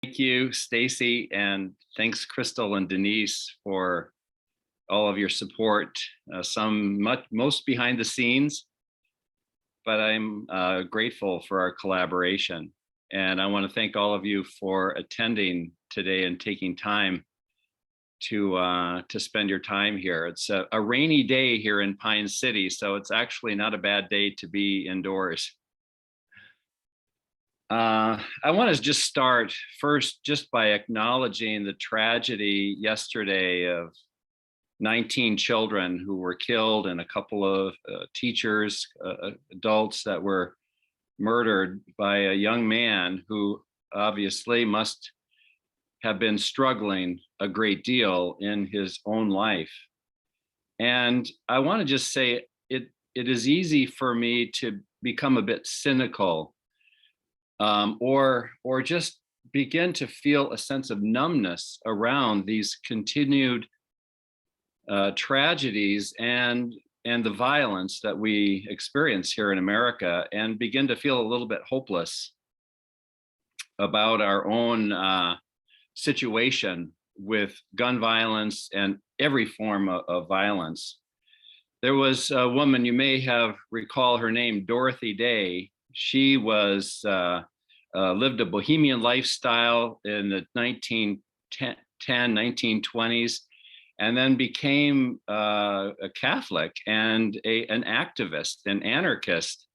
Thank you, Stacy, and thanks, Crystal and Denise, for all of your support. Most behind the scenes, but I'm grateful for our collaboration. And I want to thank all of you for attending today and taking time to spend your time here. It's a rainy day here in Pine City, so it's actually not a bad day to be indoors. I want to just start first just by acknowledging the tragedy yesterday of 19 children who were killed and a couple of teachers, adults that were murdered by a young man who obviously must have been struggling a great deal in his own life. And I want to just say it is easy for me to become a bit cynical, or just begin to feel a sense of numbness around these continued tragedies and the violence that we experience here in America, and begin to feel a little bit hopeless about our own situation with gun violence and every form of violence. There was a woman, you may have recall her name, Dorothy Day. She was lived a bohemian lifestyle in the 1920s, and then became a Catholic and an activist, an anarchist,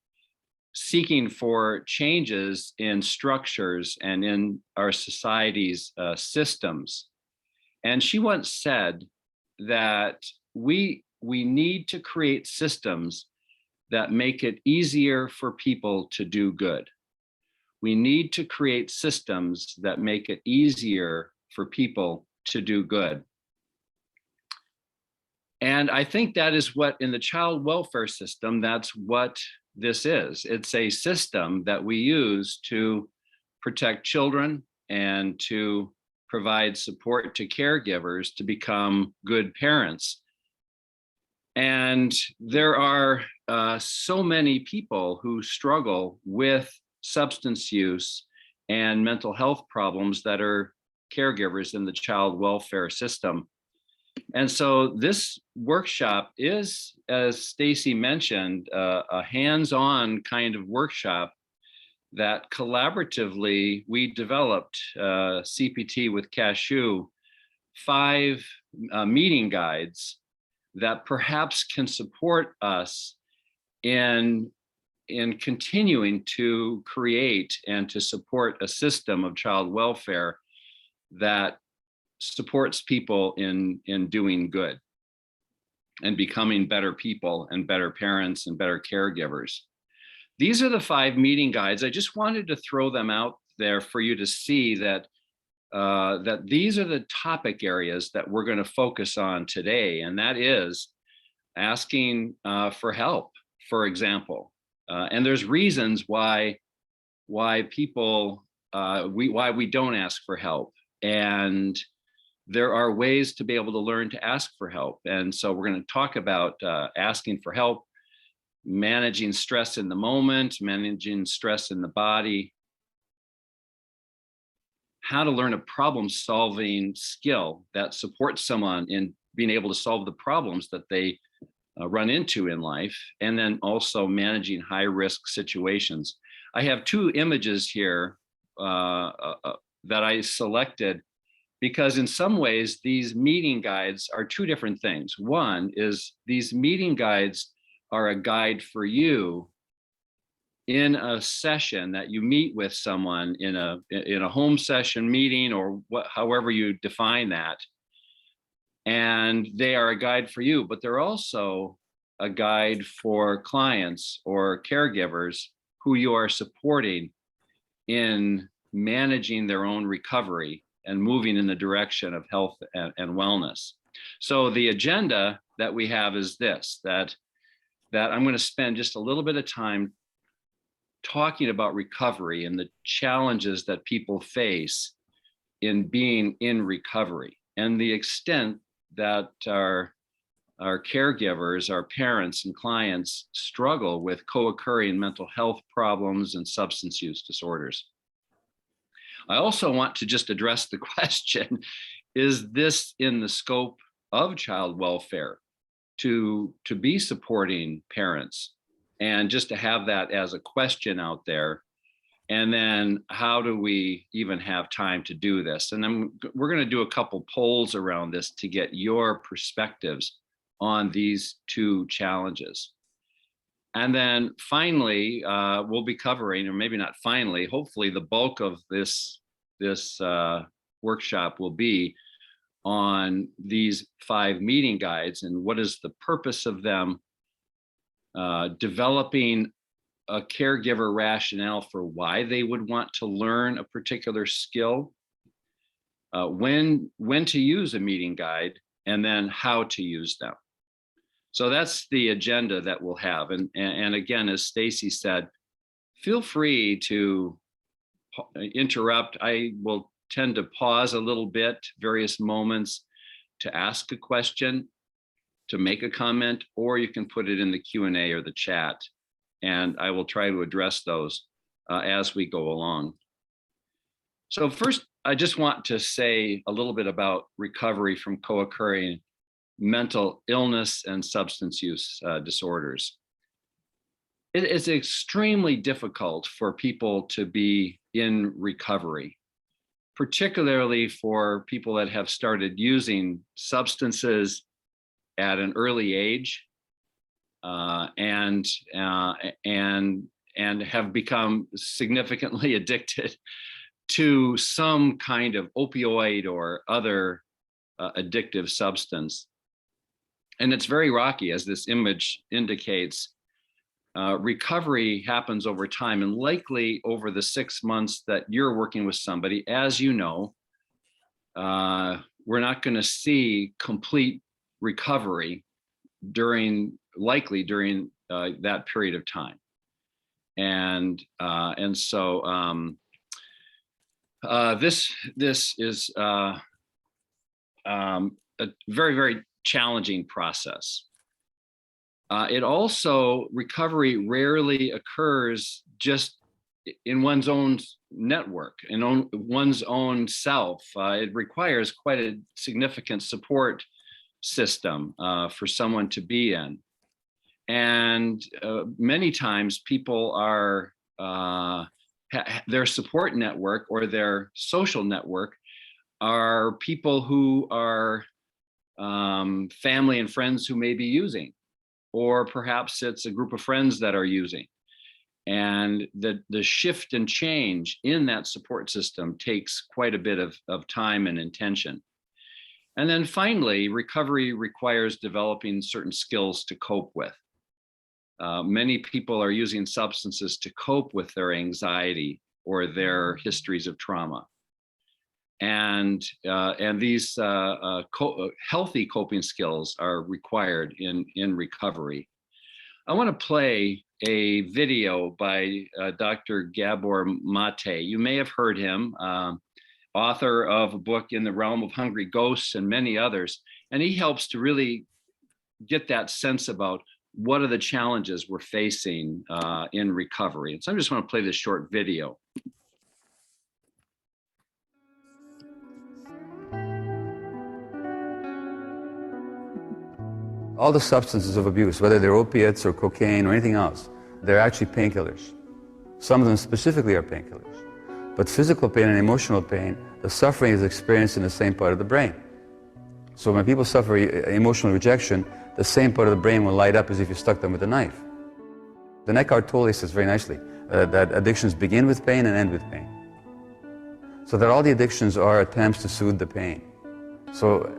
seeking for changes in structures and in our society's systems. And she once said that we need to create systems that make it easier for people to do good. We need to create systems that make it easier for people to do good. And I think that is what, in the child welfare system, that's what this is. It's a system that we use to protect children and to provide support to caregivers to become good parents. And there are so many people who struggle with substance use and mental health problems that are caregivers in the child welfare system. And so this workshop is, as Stacy mentioned, a hands-on kind of workshop that collaboratively we developed, CPT with Cashew, 5 meeting guides that perhaps can support us in continuing to create and to support a system of child welfare that supports people in doing good and becoming better people and better parents and better caregivers. These are the 5 meeting guides. I just wanted to throw them out there for you to see that that these are the topic areas that we're going to focus on today, and that is asking for help, for example. And there's reasons why people why we don't ask for help, and there are ways to be able to learn to ask for help. And so we're going to talk about asking for help, managing stress in the moment, managing stress in the body, how to learn a problem-solving skill that supports someone in being able to solve the problems that they run into in life, and then also managing high-risk situations. I have 2 images here that I selected because in some ways these meeting guides are 2 different things. One is these meeting guides are a guide for you in a session that you meet with someone in a home session meeting, or however you define that. And they are a guide for you, but they're also a guide for clients or caregivers who you are supporting in managing their own recovery and moving in the direction of health and wellness. So the agenda that we have is this, that I'm going to spend just a little bit of time talking about recovery and the challenges that people face in being in recovery, and the extent that our caregivers, our parents and clients struggle with co-occurring mental health problems and substance use disorders. I also want to just address the question, is this in the scope of child welfare to be supporting parents? And just to have that as a question out there. And then how do we even have time to do this? And then we're going to do a couple polls around this to get your perspectives on these two challenges. And then finally, we'll be covering, or maybe not finally, hopefully the bulk of this workshop will be on these 5 meeting guides and what is the purpose of them, developing a caregiver rationale for why they would want to learn a particular skill, when to use a meeting guide, and then how to use them. So that's the agenda that we'll have. And again, as Stacy said, feel free to interrupt. I will tend to pause a little bit, various moments, to ask a question, to make a comment, or you can put it in the Q&A or the chat, and I will try to address those as we go along. So first, I just want to say a little bit about recovery from co-occurring mental illness and substance use disorders. It is extremely difficult for people to be in recovery, particularly for people that have started using substances at an early age and have become significantly addicted to some kind of opioid or other addictive substance. And it's very rocky, as this image indicates. Recovery happens over time, and likely over the 6 months that you're working with somebody. As you know, we're not going to see complete recovery likely during that period of time. And so this is a very, very challenging process. It also, recovery rarely occurs just in one's own network, in one's own self. It requires quite a significant support system for someone to be in. And many times people are, their support network or their social network are people who are family and friends who may be using, or perhaps it's a group of friends that are using. And the shift and change in that support system takes quite a bit of time and intention. And then finally, recovery requires developing certain skills to cope with. Many people are using substances to cope with their anxiety or their histories of trauma. And these healthy coping skills are required in recovery. I want to play a video by Dr. Gabor Mate. You may have heard him, author of a book, In the Realm of Hungry Ghosts, and many others. And he helps to really get that sense about what are the challenges we're facing in recovery. And so I just want to play this short video. All the substances of abuse, whether they're opiates or cocaine or anything else, they're actually painkillers. Some of them specifically are painkillers. But physical pain and emotional pain, the suffering is experienced in the same part of the brain. So when people suffer emotional rejection, the same part of the brain will light up as if you stuck them with a knife. The Eckhart Tolle says very nicely that addictions begin with pain and end with pain. So that all the addictions are attempts to soothe the pain. So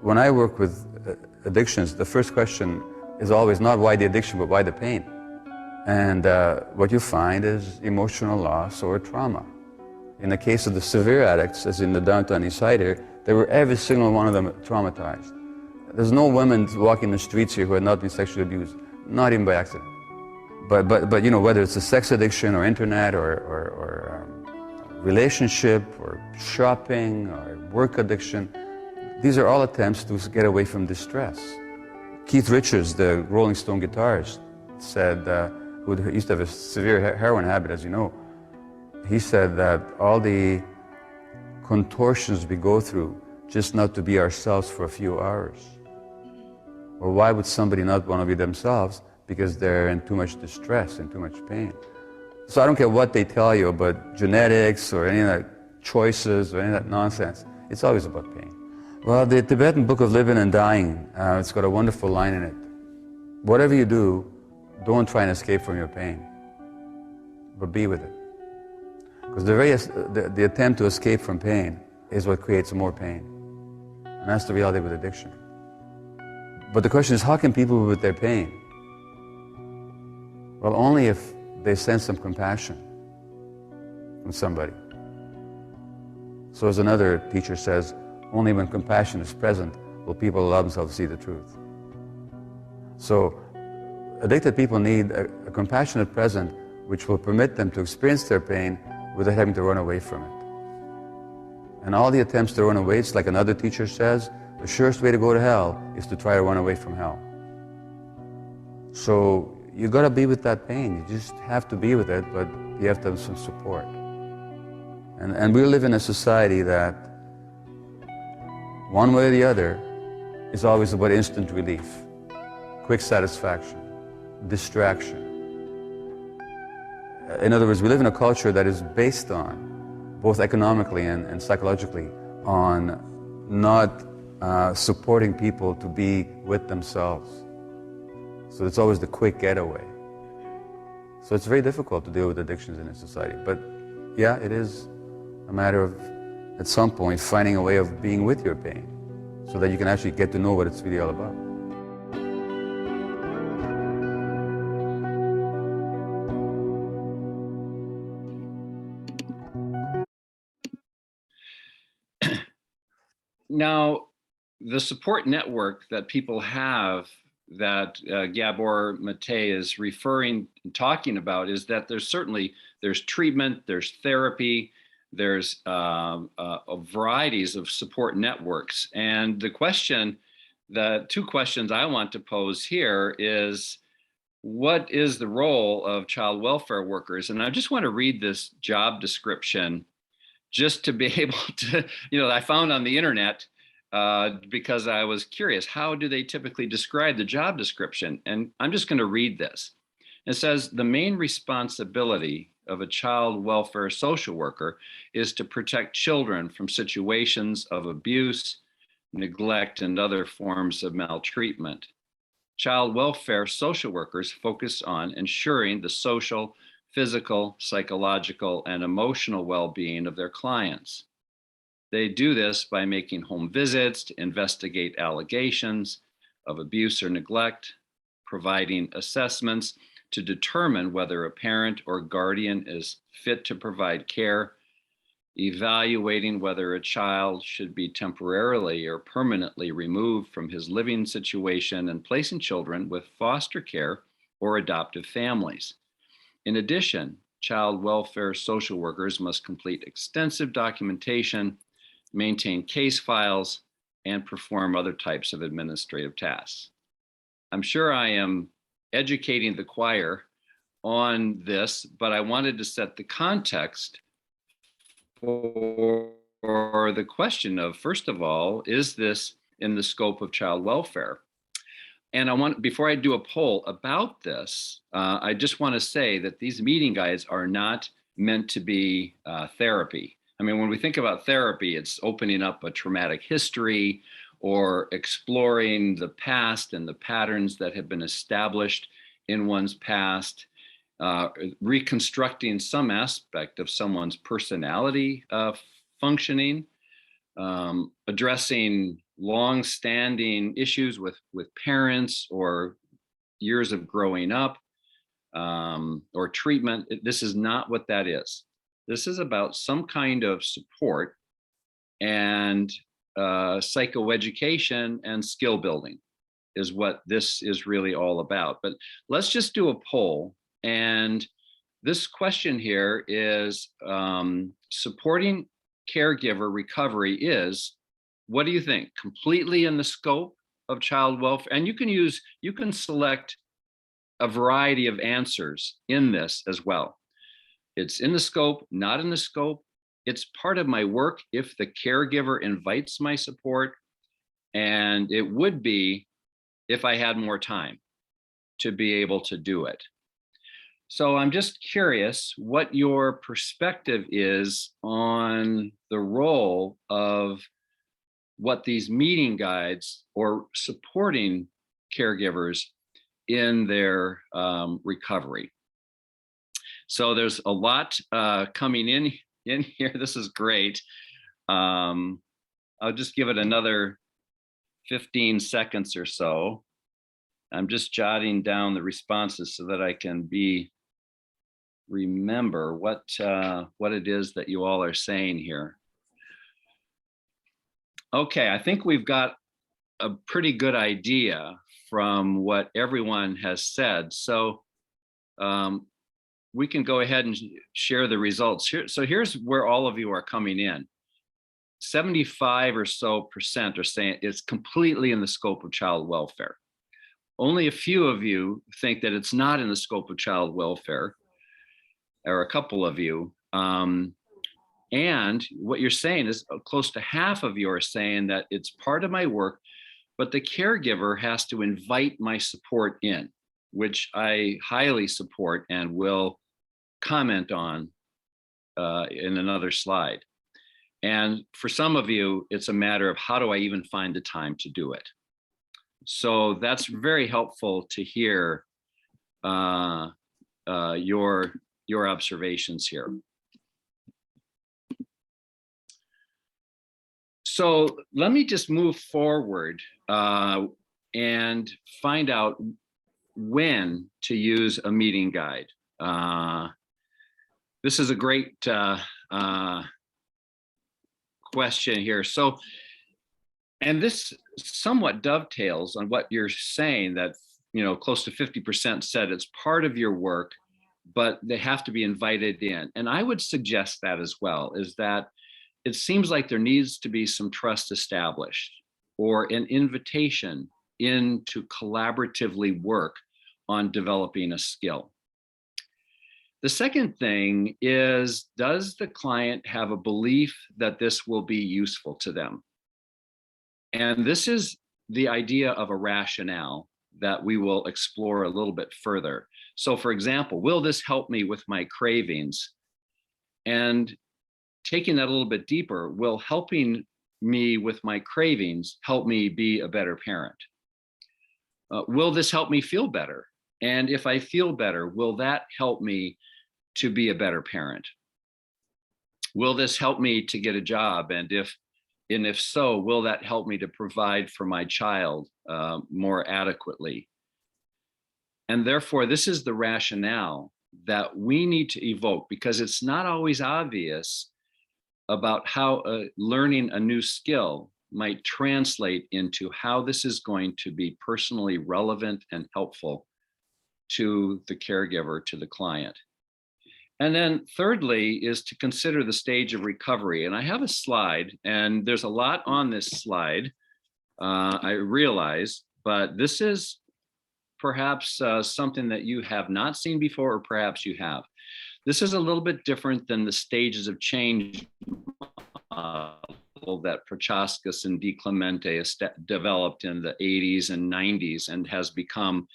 when I work with addictions, the first question is always not why the addiction, but why the pain. And what you find is emotional loss or trauma. In the case of the severe addicts, as in the downtown East Side here, they were every single one of them traumatized. There's no women walking the streets here who had not been sexually abused, not even by accident. But you know, whether it's a sex addiction or internet or relationship or shopping or work addiction, these are all attempts to get away from distress. Keith Richards, the Rolling Stone guitarist, said, who used to have a severe heroin habit, as you know, he said that all the contortions we go through just not to be ourselves for a few hours. Or why would somebody not want to be themselves? Because they're in too much distress and too much pain. So I don't care what they tell you about genetics or any of that choices or any of that nonsense. It's always about pain. Well, the Tibetan Book of Living and Dying, it's got a wonderful line in it. Whatever you do, don't try and escape from your pain, but be with it. Because the attempt to escape from pain is what creates more pain. And that's the reality with addiction. But the question is, how can people be with their pain? Well, only if they sense some compassion from somebody. So as another teacher says, only when compassion is present will people allow themselves to see the truth. So addicted people need a compassionate present which will permit them to experience their pain without having to run away from it. And all the attempts to run away, it's like another teacher says, the surest way to go to hell is to try to run away from hell. So you got to be with that pain. You just have to be with it, but you have to have some support. And we live in a society that, one way or the other, is always about instant relief, quick satisfaction, distraction. In other words, we live in a culture that is based on, both economically and psychologically, on not supporting people to be with themselves. So it's always the quick getaway. So it's very difficult to deal with addictions in a society. But yeah, it is a matter of, at some point, finding a way of being with your pain so that you can actually get to know what it's really all about. Now, the support network that people have that Gabor Mate is talking about is that there's treatment, there's therapy, there's varieties of support networks. And the two questions I want to pose here is, what is the role of child welfare workers? And I just want to read this job description just to be able to, I found on the internet because I was curious, how do they typically describe the job description? And I'm just going to read this. It says, the main responsibility of a child welfare social worker is to protect children from situations of abuse, neglect, and other forms of maltreatment. Child welfare social workers focus on ensuring the social, physical, psychological, and emotional well-being of their clients. They do this by making home visits to investigate allegations of abuse or neglect, providing assessments to determine whether a parent or guardian is fit to provide care, evaluating whether a child should be temporarily or permanently removed from his living situation, and placing children with foster care or adoptive families. In addition, child welfare social workers must complete extensive documentation, maintain case files, and perform other types of administrative tasks. I'm sure I am educating the choir on this, but I wanted to set the context for the question of, first of all, is this in the scope of child welfare? And before I do a poll about this, I just want to say that these meeting guides are not meant to be therapy. I mean, when we think about therapy, it's opening up a traumatic history or exploring the past and the patterns that have been established in one's past, reconstructing some aspect of someone's personality functioning, addressing long-standing issues with parents or years of growing up, or treatment. This is not what that is. This is about some kind of support and psychoeducation and skill building is what this is really all about. But let's just do a poll. And this question here is, supporting caregiver recovery is, what do you think? Completely in the scope of child welfare? And you can select a variety of answers in this as well. It's in the scope, not in the scope, it's part of my work if the caregiver invites my support, and it would be if I had more time to be able to do it. So I'm just curious what your perspective is on the role of what these meeting guides or supporting caregivers in their recovery. So there's a lot coming in here. This is great. I'll just give it another 15 seconds or so. I'm just jotting down the responses so that I can remember what it is that you all are saying here. Okay, I think we've got a pretty good idea from what everyone has said. So we can go ahead and share the results here. So here's where all of you are coming in. 75% or so are saying it's completely in the scope of child welfare. Only a few of you think that it's not in the scope of child welfare, or a couple of you. And what you're saying is close to half of you are saying that it's part of my work, but the caregiver has to invite my support in, which I highly support and will comment on in another slide. And for some of you, it's a matter of how do I even find the time to do it? So that's very helpful to hear your observations here. So let me just move forward and find out when to use a meeting guide. This is a great question here. So, and this somewhat dovetails on what you're saying, that, you know, close to 50% said it's part of your work, but they have to be invited in. And I would suggest that as well, is that it seems like there needs to be some trust established, or an invitation in to collaboratively work on developing a skill. The second thing is, does the client have a belief that this will be useful to them? And this is the idea of a rationale that we will explore a little bit further. So for example, will this help me with my cravings? And taking that a little bit deeper, will helping me with my cravings help me be a better parent? Will this help me feel better? And if I feel better, will that help me to be a better parent? Will this help me to get a job? And if so, will that help me to provide for my child more adequately? And therefore, this is the rationale that we need to evoke, because it's not always obvious about how learning a new skill might translate into how this is going to be personally relevant and helpful to the caregiver, to the client. And then thirdly is to consider the stage of recovery. And I have a slide, and there's a lot on this slide, I realize, but this is perhaps something that you have not seen before, or perhaps you have. This is a little bit different than the stages of change that Prochaska and Di Clemente developed in the 80s and 90s, and has become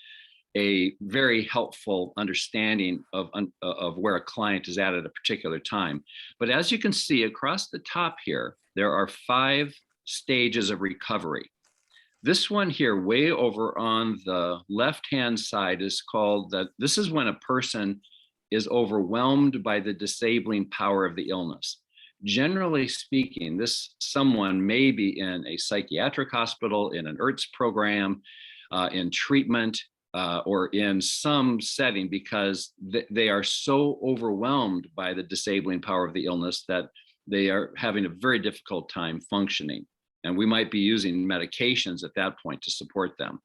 a very helpful understanding of where a client is at a particular time. But as you can see across the top here, there are 5 stages of recovery. This one here, way over on the left-hand side, is called that. This is when a person is overwhelmed by the disabling power of the illness. Generally speaking, this someone may be in a psychiatric hospital, in an IRTS program, in treatment, or in some setting, because they are so overwhelmed by the disabling power of the illness that they are having a very difficult time functioning. And we might be using medications at that point to support them.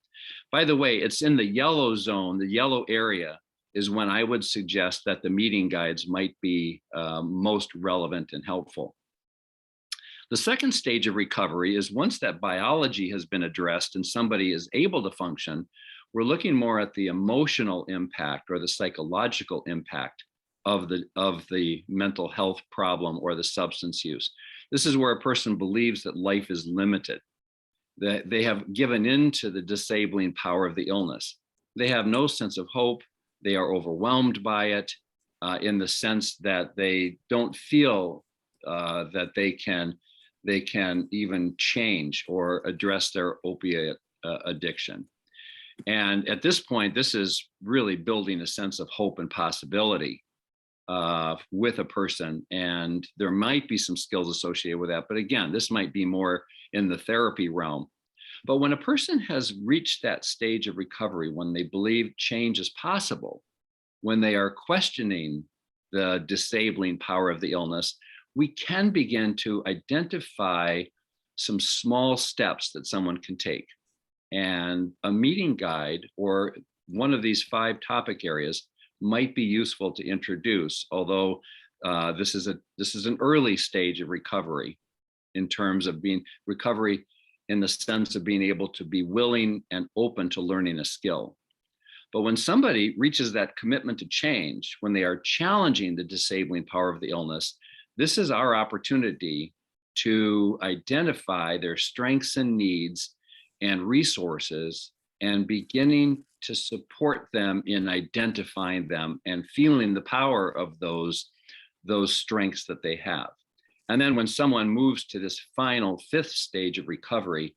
By the way, it's in the yellow zone, the yellow area, is when I would suggest that the meeting guides might be most relevant and helpful. The second stage of recovery is once that biology has been addressed and somebody is able to function, we're looking more at the emotional impact or the psychological impact of the mental health problem or the substance use. This is where a person believes that life is limited, that they have given in to the disabling power of the illness. They have no sense of hope. They are overwhelmed by it, in the sense that they don't feel that they can even change or address their opiate addiction. And at this point, this is really building a sense of hope and possibility with a person. And there might be some skills associated with that. But again, this might be more in the therapy realm. But when a person has reached that stage of recovery, when they believe change is possible, when they are questioning the disabling power of the illness, we can begin to identify some small steps that someone can take. And a meeting guide or one of these 5 topic areas might be useful to introduce, although this is an early stage of recovery in terms of being recovery in the sense of being able to be willing and open to learning a skill. But when somebody reaches that commitment to change, when they are challenging the disabling power of the illness, this is our opportunity to identify their strengths and needs and resources and beginning to support them in identifying them and feeling the power of those strengths that they have. And then when someone moves to this final 5th stage of recovery,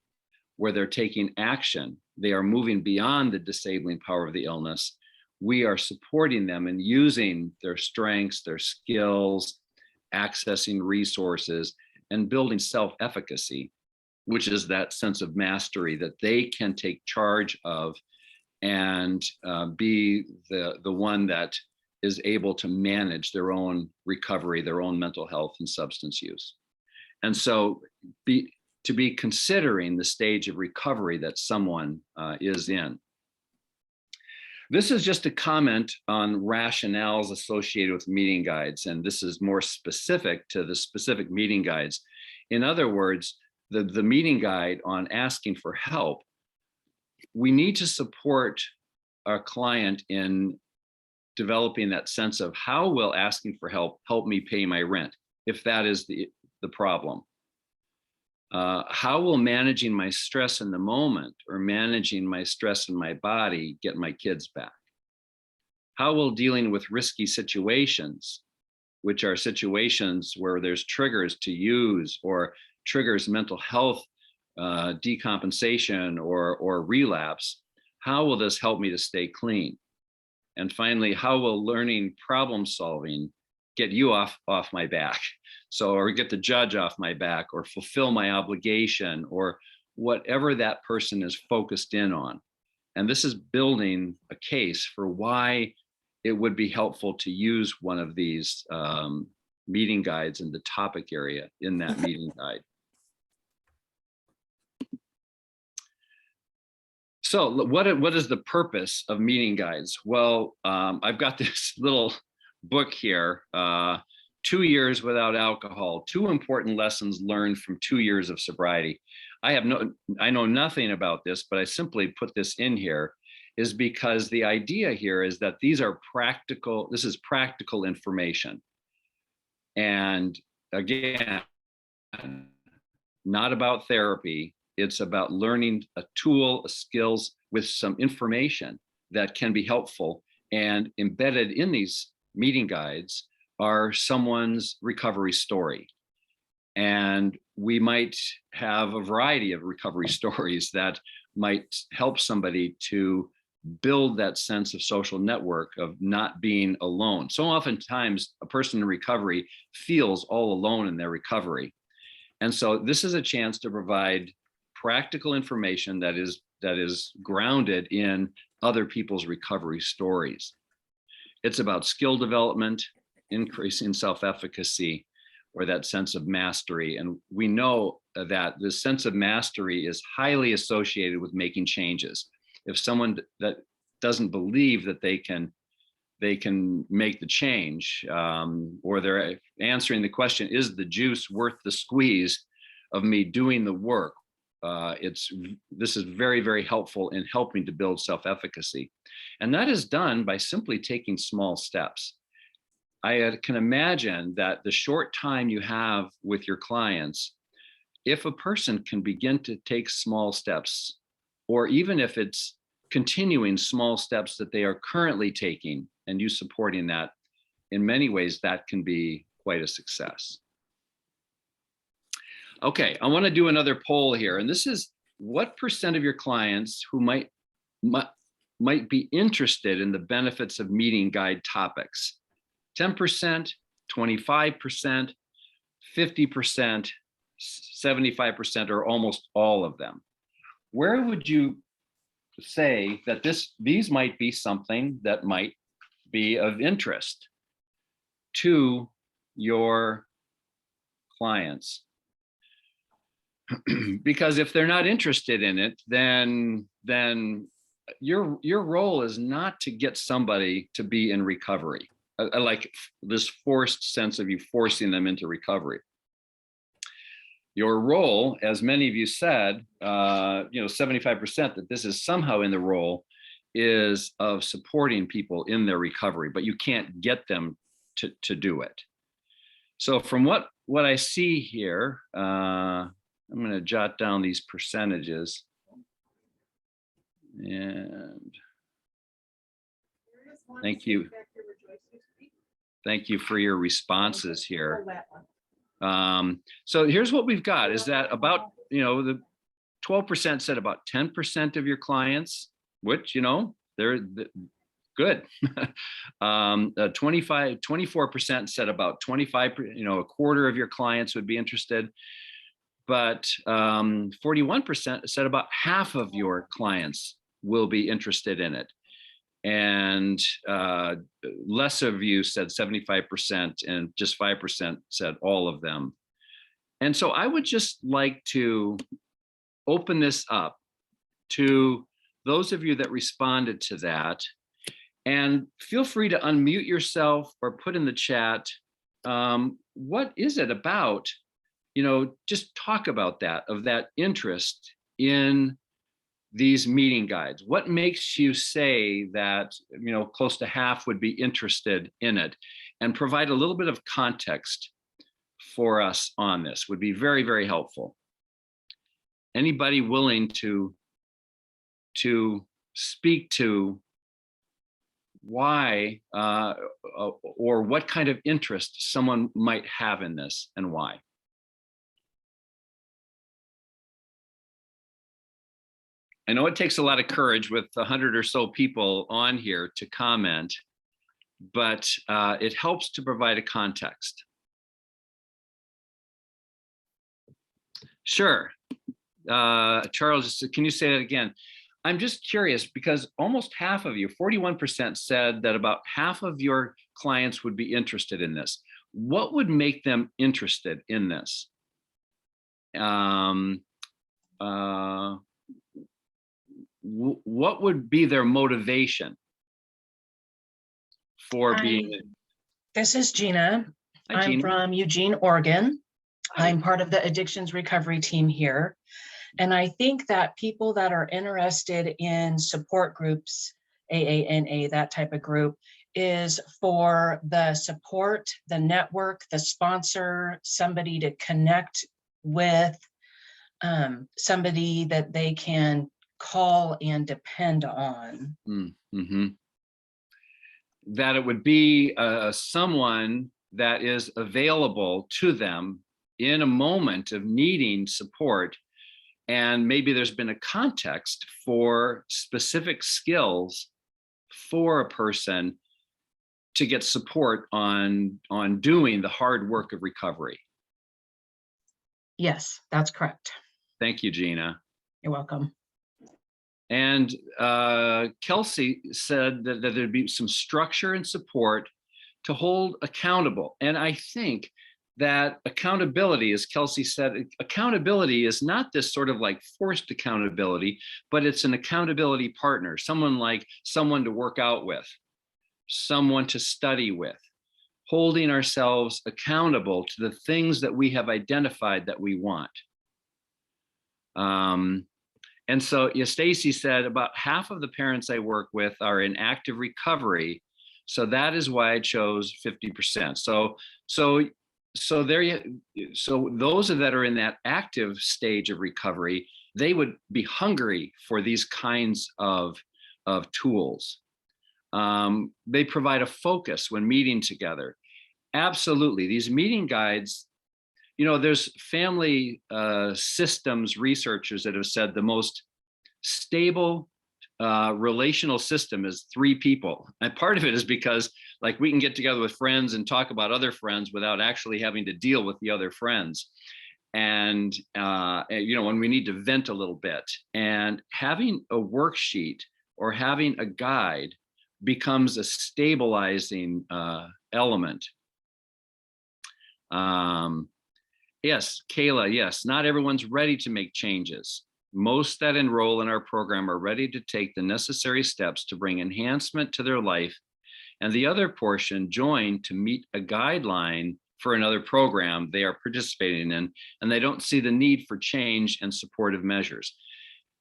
where they're taking action, they are moving beyond the disabling power of the illness, we are supporting them in using their strengths, their skills, accessing resources, and building self-efficacy, which is that sense of mastery that they can take charge of and be the one that is able to manage their own recovery, their own mental health and substance use. And so to be considering the stage of recovery that someone is in. This is just a comment on rationales associated with meeting guides, and this is more specific to the specific meeting guides. In other words, the meeting guide on asking for help, we need to support our client in developing that sense of how will asking for help me pay my rent, if that is the problem. How will managing my stress in the moment or managing my stress in my body get my kids back? How will dealing with risky situations, which are situations where there's triggers to use or triggers mental health decompensation or relapse, how will this help me to stay clean? And finally, how will learning problem solving get you off my back? So, or get the judge off my back, or fulfill my obligation, or whatever that person is focused in on. And this is building a case for why it would be helpful to use one of these meeting guides in the topic area in that meeting guide. So what is the purpose of meeting guides? Well, I've got this little book here, 2 years without alcohol, 2 important lessons learned from 2 years of sobriety. I know nothing about this, but I simply put this in here is because the idea here is that this is practical information. And again, not about therapy. It's about learning a tool, skills with some information that can be helpful. And embedded in these meeting guides are someone's recovery story. And we might have a variety of recovery stories that might help somebody to build that sense of social network of not being alone. So oftentimes a person in recovery feels all alone in their recovery. And so this is a chance to provide practical information that is grounded in other people's recovery stories. It's about skill development, increasing self-efficacy, or that sense of mastery. And we know that this sense of mastery is highly associated with making changes. If someone that doesn't believe that they can make the change, or they're answering the question, is the juice worth the squeeze of me doing the work? This is very, very helpful in helping to build self-efficacy. And that is done by simply taking small steps. I can imagine that the short time you have with your clients, if a person can begin to take small steps, or even if it's continuing small steps that they are currently taking and you supporting that, in many ways, that can be quite a success. Okay, I want to do another poll here. And this is, what percent of your clients who might be interested in the benefits of meeting guide topics? 10%, 25%, 50%, 75%, or almost all of them? Where would you say that these might be something that might be of interest to your clients? Because if they're not interested in it, then your role is not to get somebody to be in recovery. I like this forced sense of you forcing them into recovery. Your role, as many of you said, 75% that this is somehow in the role, is of supporting people in their recovery, but you can't get them to do it. So from what I see here, I'm going to jot down these percentages. And thank you. Thank you for your responses here. So here's what we've got is that about, the 12% said about 10% of your clients, which, they're good. 24% said about 25%, a quarter of your clients would be interested. But 41% said about half of your clients will be interested in it. And less of you said 75%, and just 5% said all of them. And so I would just like to open this up to those of you that responded to that. And feel free to unmute yourself or put in the chat, what is it about? Just talk about that interest in these meeting guides. What makes you say that, close to half would be interested in it? And provide a little bit of context for us on this would be very, very helpful. Anybody willing to speak to why or what kind of interest someone might have in this and why? I know it takes a lot of courage with 100 or so people on here to comment, but it helps to provide a context. Sure. Charles, can you say that again? I'm just curious because almost half of you, 41%, said that about half of your clients would be interested in this. What would make them interested in this? What would be their motivation for being? This is Gina. Hi, Gina. I'm from Eugene, Oregon. I'm part of the addictions recovery team here. And I think that people that are interested in support groups, AANA, that type of group, is for the support, the network, the sponsor, somebody to connect with, somebody that they can call and depend on. Mm-hmm. That it would be someone that is available to them in a moment of needing support. And maybe there's been a context for specific skills for a person to get support on doing the hard work of recovery. Yes, that's correct. Thank you, Gina. You're welcome. And Kelsey said that there'd be some structure and support to hold accountable. And I think that accountability, as Kelsey said, accountability is not this sort of like forced accountability, but it's an accountability partner, someone to work out with, someone to study with, holding ourselves accountable to the things that we have identified that we want. And so Stacy said about half of the parents I work with are in active recovery, So that is why I chose 50%. So there you, so those that are in that active stage of recovery, they would be hungry for these kinds of tools. They provide a focus when meeting together. Absolutely, these meeting guides, there's family systems researchers that have said the most stable relational system is 3 people. And part of it is because like we can get together with friends and talk about other friends without actually having to deal with the other friends. And, when we need to vent a little bit, and having a worksheet or having a guide becomes a stabilizing element. Yes, Kayla, yes, not everyone's ready to make changes. Most that enroll in our program are ready to take the necessary steps to bring enhancement to their life, and the other portion join to meet a guideline for another program they are participating in, and they don't see the need for change and supportive measures.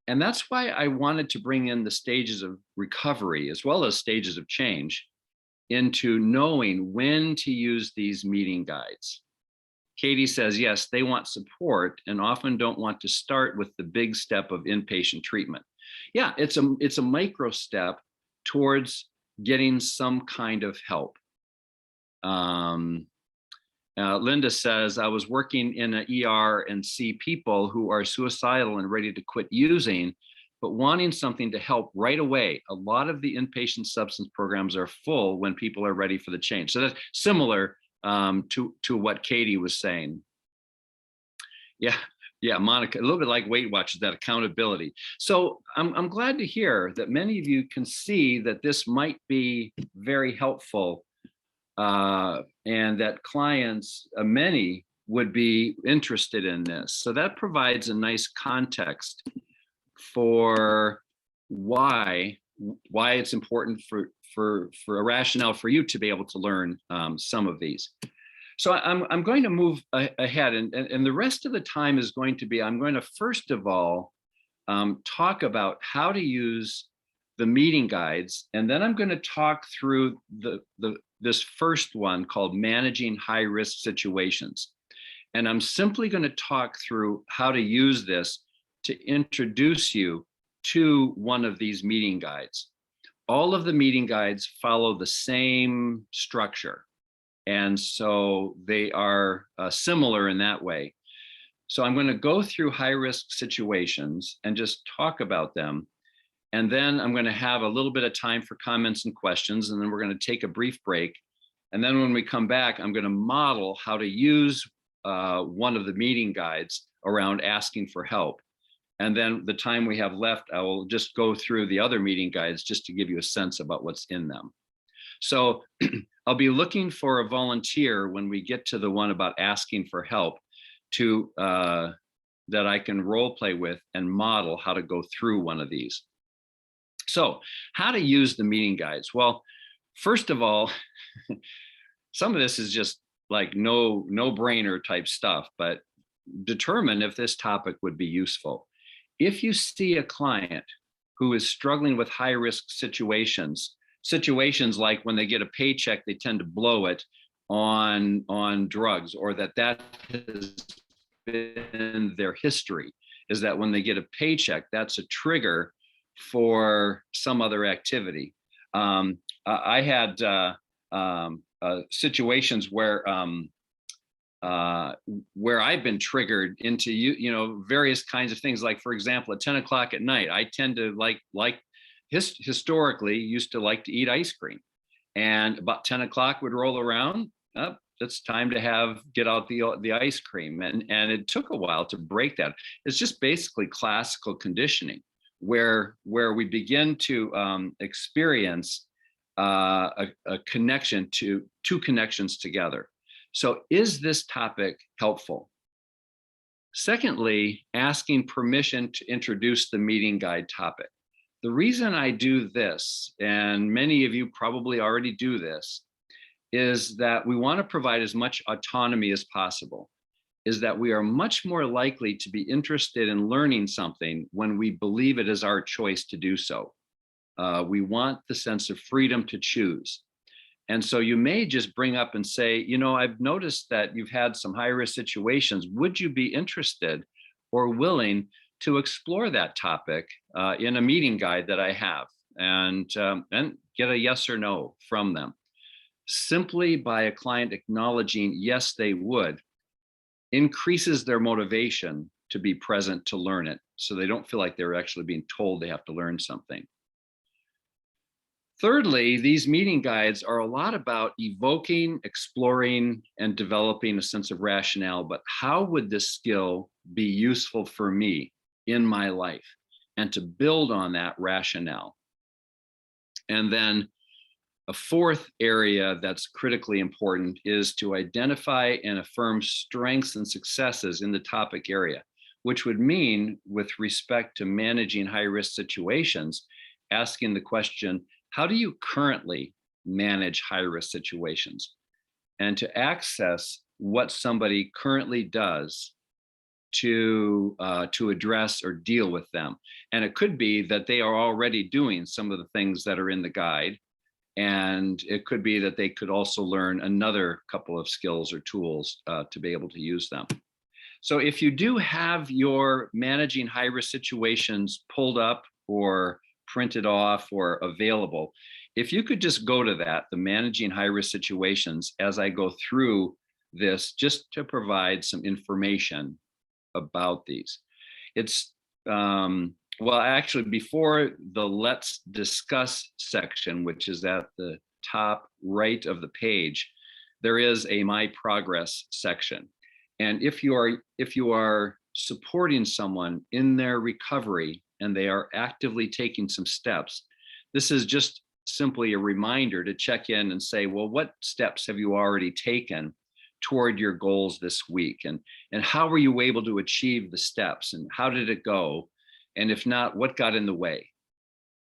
And that's why I wanted to bring in the stages of recovery as well as stages of change into knowing when to use these meeting guides. Katie says, yes, they want support and often don't want to start with the big step of inpatient treatment. Yeah, it's a micro step towards getting some kind of help. Linda says, I was working in an ER and see people who are suicidal and ready to quit using, but wanting something to help right away. A lot of the inpatient substance programs are full when people are ready for the change. So that's similar to what Katie was saying. Yeah, Monica, a little bit like Weight Watchers, that accountability. So I'm glad to hear that many of you can see that this might be very helpful, and that clients, many, would be interested in this. So that provides a nice context for why it's important for a rationale for you to be able to learn some of these. So I'm going to move ahead, and the rest of the time is going to be, I'm going to first of all talk about how to use the meeting guides, and then I'm going to talk through this first one called managing high risk situations. And I'm simply going to talk through how to use this to introduce you to one of these meeting guides. All of the meeting guides follow the same structure, and so they are similar in that way. So I'm going to go through high risk situations and just talk about them. And then I'm going to have a little bit of time for comments and questions, and then we're going to take a brief break. And then when we come back, I'm going to model how to use one of the meeting guides around asking for help. And then the time we have left, I will just go through the other meeting guides just to give you a sense about what's in them. So I'll be looking for a volunteer when we get to the one about asking for help to that I can role play with and model how to go through one of these. So how to use the meeting guides? Well, first of all, some of this is just like no-brainer type stuff, but determine if this topic would be useful. If you see a client who is struggling with high-risk situations like when they get a paycheck, they tend to blow it on drugs, or that has been their history, is that when they get a paycheck, that's a trigger for some other activity. I had situations where I've been triggered into various kinds of things. Like, for example, at 10 o'clock at night, I tend to historically used to like to eat ice cream, and about 10 o'clock would roll around. It's time to get out the ice cream, and it took a while to break that. It's just basically classical conditioning, where we begin to experience a connection to two connections together. So is this topic helpful? Secondly, asking permission to introduce the meeting guide topic. The reason I do this, and many of you probably already do this, is that we want to provide as much autonomy as possible, is that we are much more likely to be interested in learning something when we believe it is our choice to do so. We want the sense of freedom to choose. And so you may just bring up and say, you know, I've noticed that you've had some high risk situations. Would you be interested or willing to explore that topic in a meeting guide that I have, and get a yes or no from them? Simply by a client acknowledging yes, they would, increases their motivation to be present to learn it, so they don't feel like they're actually being told they have to learn something. Thirdly, these meeting guides are a lot about evoking, exploring, and developing a sense of rationale. But how would this skill be useful for me in my life? And to build on that rationale. And then a fourth area that's critically important is to identify and affirm strengths and successes in the topic area, which would mean, with respect to managing high-risk situations, asking the question, how do you currently manage high-risk situations? And to access what somebody currently does to address or deal with them. And it could be that they are already doing some of the things that are in the guide. And it could be that they could also learn another couple of skills or tools to be able to use them. So if you do have your managing high-risk situations pulled up or printed off or available, if you could just go to that, the managing high-risk situations, as I go through this, just to provide some information about these. It's, well, actually, before the let's discuss section, which is at the top right of the page, there is a my progress section. And if you are supporting someone in their recovery and they are actively taking some steps, this is just simply a reminder to check in and say, well, what steps have you already taken toward your goals this week? And how were you able to achieve the steps? And how did it go? And if not, what got in the way?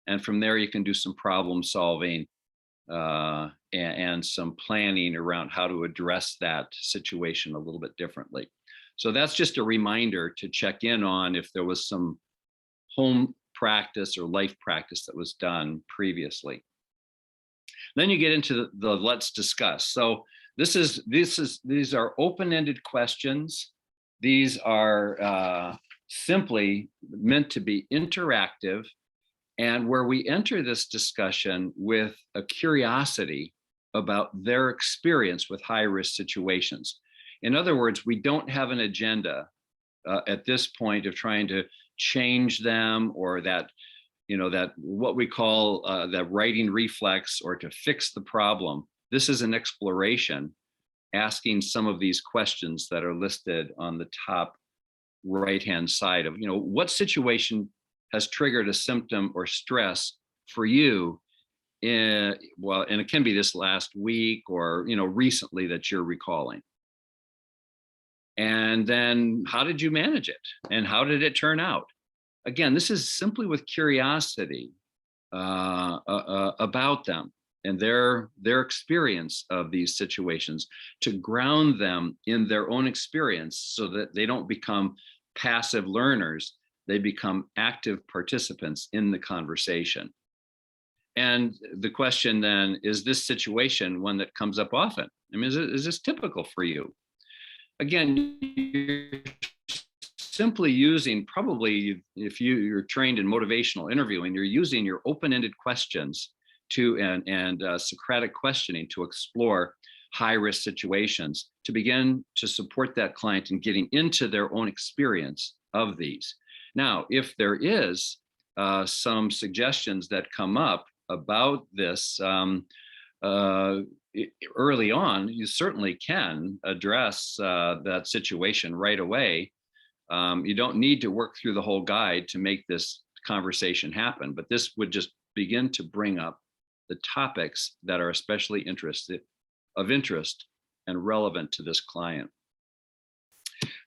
And from there, you can do some problem solving and some planning around how to address that situation a little bit differently. So that's just a reminder to check in on if there was some home practice or life practice that was done previously. Then you get into the let's discuss. So these are open-ended questions. These are simply meant to be interactive, and where we enter this discussion with a curiosity about their experience with high-risk situations. In other words, we don't have an agenda at this point of trying to change them, or that, you know, that what we call that writing reflex, or to fix the problem. This is an exploration, asking some of these questions that are listed on the top right-hand side of, you know, what situation has triggered a symptom or stress for you and it can be this last week or, you know, recently that you're recalling. And then how did you manage it? And how did it turn out? Again, this is simply with curiosity about them and their experience of these situations, to ground them in their own experience so that they don't become passive learners, they become active participants in the conversation. And the question then, is this situation one that comes up often? I mean, is this typical for you? Again, you're simply using, probably if you're trained in motivational interviewing, you're using your open-ended questions and Socratic questioning to explore high-risk situations, to begin to support that client in getting into their own experience of these. Now, if there is some suggestions that come up about this early on, you certainly can address that situation right away. You don't need to work through the whole guide to make this conversation happen, but this would just begin to bring up the topics that are especially of interest and relevant to this client.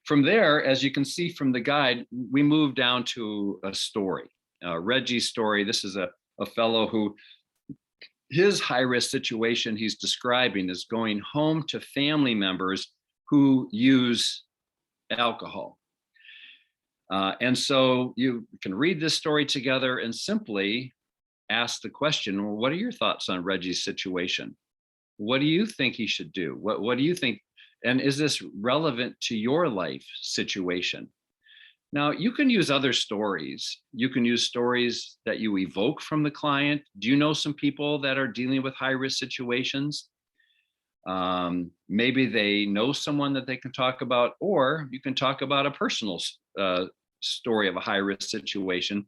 From there, as you can see from the guide, we move down to a story. Reggie's story. This is a fellow who, his high-risk situation he's describing is going home to family members who use alcohol. And so you can read this story together and simply ask the question, well, what are your thoughts on Reggie's situation? What do you think he should do? What do you think? And is this relevant to your life situation? Now, you can use other stories. You can use stories that you evoke from the client. Do you know some people that are dealing with high risk situations? Maybe they know someone that they can talk about, or you can talk about a personal story of a high risk situation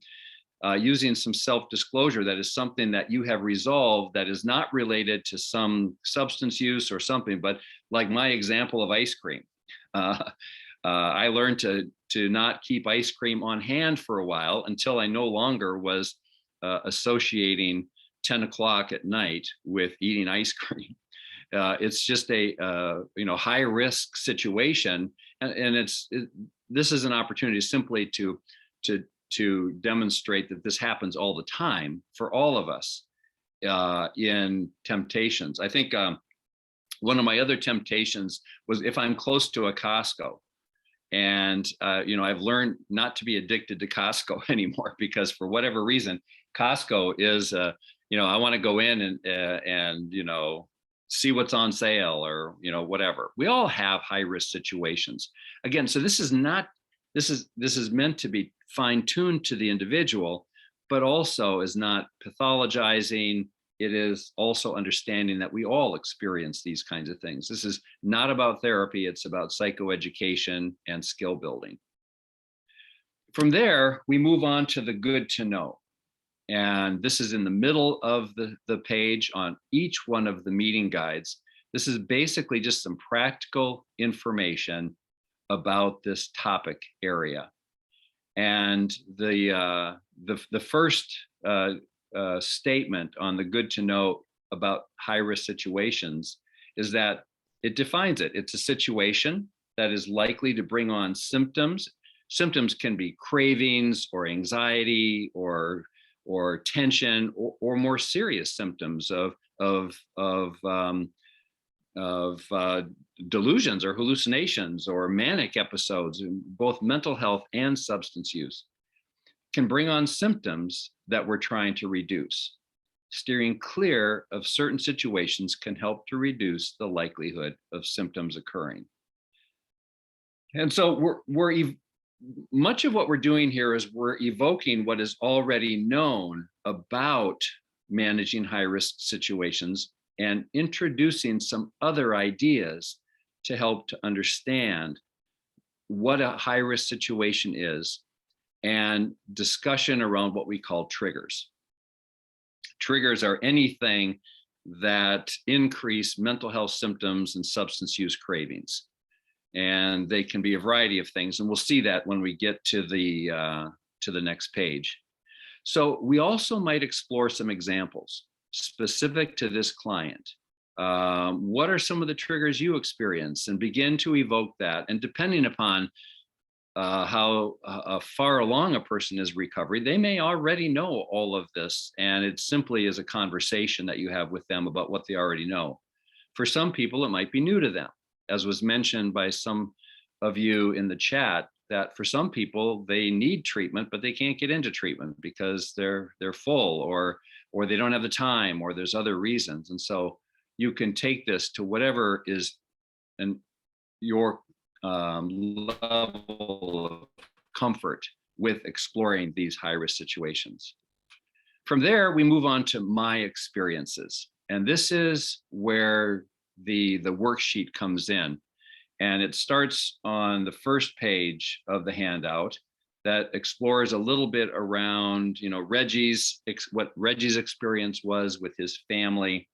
using some self-disclosure that is something that you have resolved that is not related to some substance use or something, but like my example of ice cream. I learned to not keep ice cream on hand for a while until I no longer was associating 10 o'clock at night with eating ice cream. It's just a high risk situation, and this is an opportunity simply to demonstrate that this happens all the time for all of us in temptations. I think one of my other temptations was if I'm close to a Costco. And I've learned not to be addicted to Costco anymore, because for whatever reason, Costco is I want to go in and see what's on sale, or whatever. We all have high risk situations. Again, so this is meant to be fine-tuned to the individual, but also is not pathologizing. It is also understanding that we all experience these kinds of things. This is not about therapy, it's about psychoeducation and skill building. From there, we move on to the good to know. And this is in the middle of the page on each one of the meeting guides. This is basically just some practical information about this topic area. And the first statement on the good to know about high risk situations is that it defines it. It's a situation that is likely to bring on symptoms. Symptoms can be cravings or anxiety or tension or more serious symptoms of delusions or hallucinations or manic episodes in both mental health and substance use. Can bring on symptoms that we're trying to reduce. Steering clear of certain situations can help to reduce the likelihood of symptoms occurring. And so much of what we're doing here is we're evoking what is already known about managing high risk situations and introducing some other ideas to help to understand what a high risk situation is, and discussion around what we call triggers. Triggers are anything that increase mental health symptoms and substance use cravings. And they can be a variety of things. And we'll see that when we get to the next page. So we also might explore some examples specific to this client. What are some of the triggers you experience, and begin to evoke that. And depending upon how far along a person is recovery, they may already know all of this, and it simply is a conversation that you have with them about what they already know. For some people, it might be new to them, as was mentioned by some of you in the chat, that for some people they need treatment, but they can't get into treatment because they're full, or they don't have the time, or there's other reasons. And so you can take this to whatever is your level of comfort with exploring these high-risk situations. From there, we move on to my experiences. And this is where the worksheet comes in. And it starts on the first page of the handout that explores a little bit around, what Reggie's experience was with his family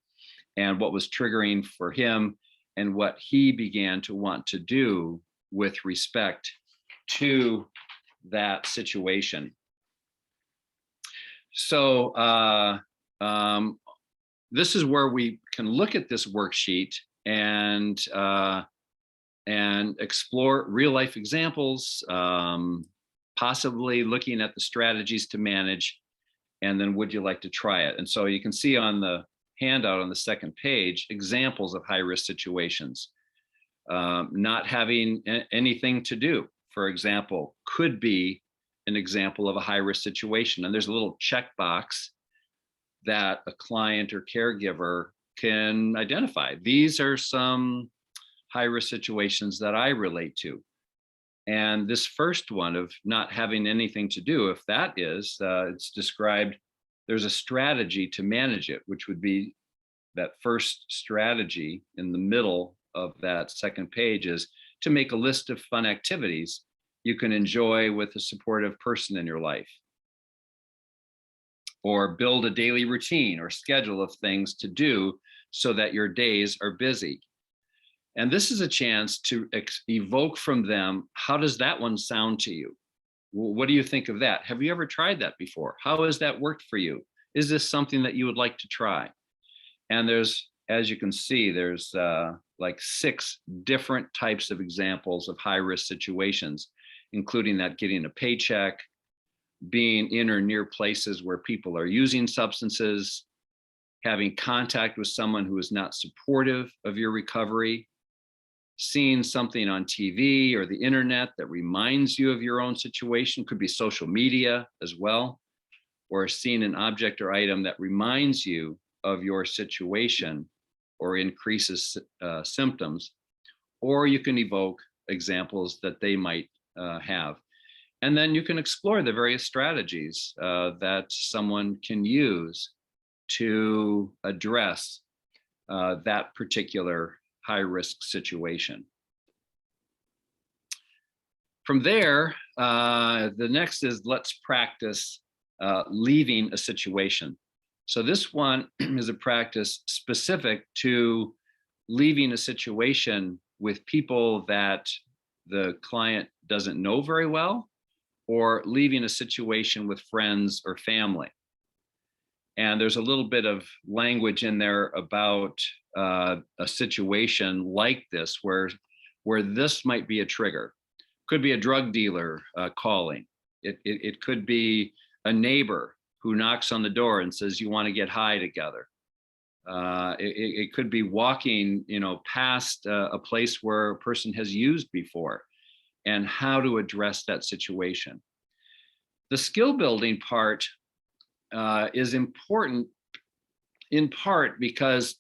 and what was triggering for him, and what he began to want to do with respect to that situation. So this is where we can look at this worksheet and explore real life examples, possibly looking at the strategies to manage, and then would you like to try it? And so you can see on the handout on the second page examples of high risk situations. Not having anything to do, for example, could be an example of a high risk situation. And there's a little checkbox that a client or caregiver can identify. These are some high-risk situations that I relate to. And this first one of not having anything to do, if that is, it's described, there's a strategy to manage it, which would be that first strategy in the middle of that second page is to make a list of fun activities you can enjoy with a supportive person in your life. Or build a daily routine or schedule of things to do so that your days are busy. And this is a chance to evoke from them, how does that one sound to you? What do you think of that? Have you ever tried that before? How has that worked for you? Is this something that you would like to try? And there's, as you can see, there's like 6 different types of examples of high-risk situations, including that getting a paycheck, being in or near places where people are using substances, having contact with someone who is not supportive of your recovery, seeing something on TV or the internet that reminds you of your own situation, could be social media as well, or seeing an object or item that reminds you of your situation or increases symptoms, or you can evoke examples that they might have. And then you can explore the various strategies that someone can use to address that particular high-risk situation. From there, the next is let's practice leaving a situation. So this one is a practice specific to leaving a situation with people that the client doesn't know very well, or leaving a situation with friends or family. And there's a little bit of language in there about a situation like this where this might be a trigger. Could be a drug dealer calling. It could be a neighbor who knocks on the door and says, you want to get high together. It could be walking, past a place where a person has used before, and how to address that situation. The skill building part is important in part because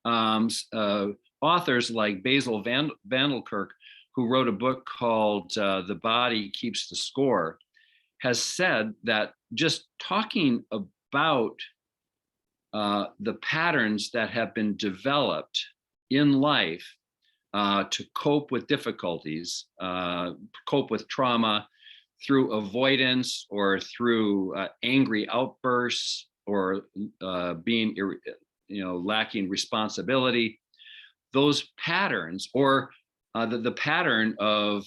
authors like Basil Vandelkirk, who wrote a book called The Body Keeps the Score, has said that just talking about the patterns that have been developed in life to cope with difficulties, cope with trauma through avoidance or through angry outbursts or being, lacking responsibility. Those patterns, or the pattern of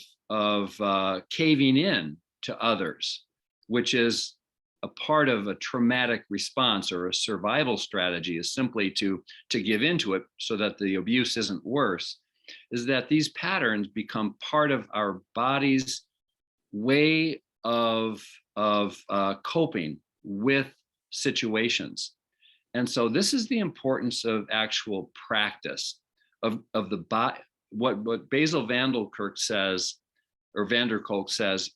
caving in to others, which is a part of a traumatic response or a survival strategy, is simply to give into it so that the abuse isn't worse, is that these patterns become part of our body's way of coping with situations. And so this is the importance of actual practice of the body. What Basil Vanderkolk says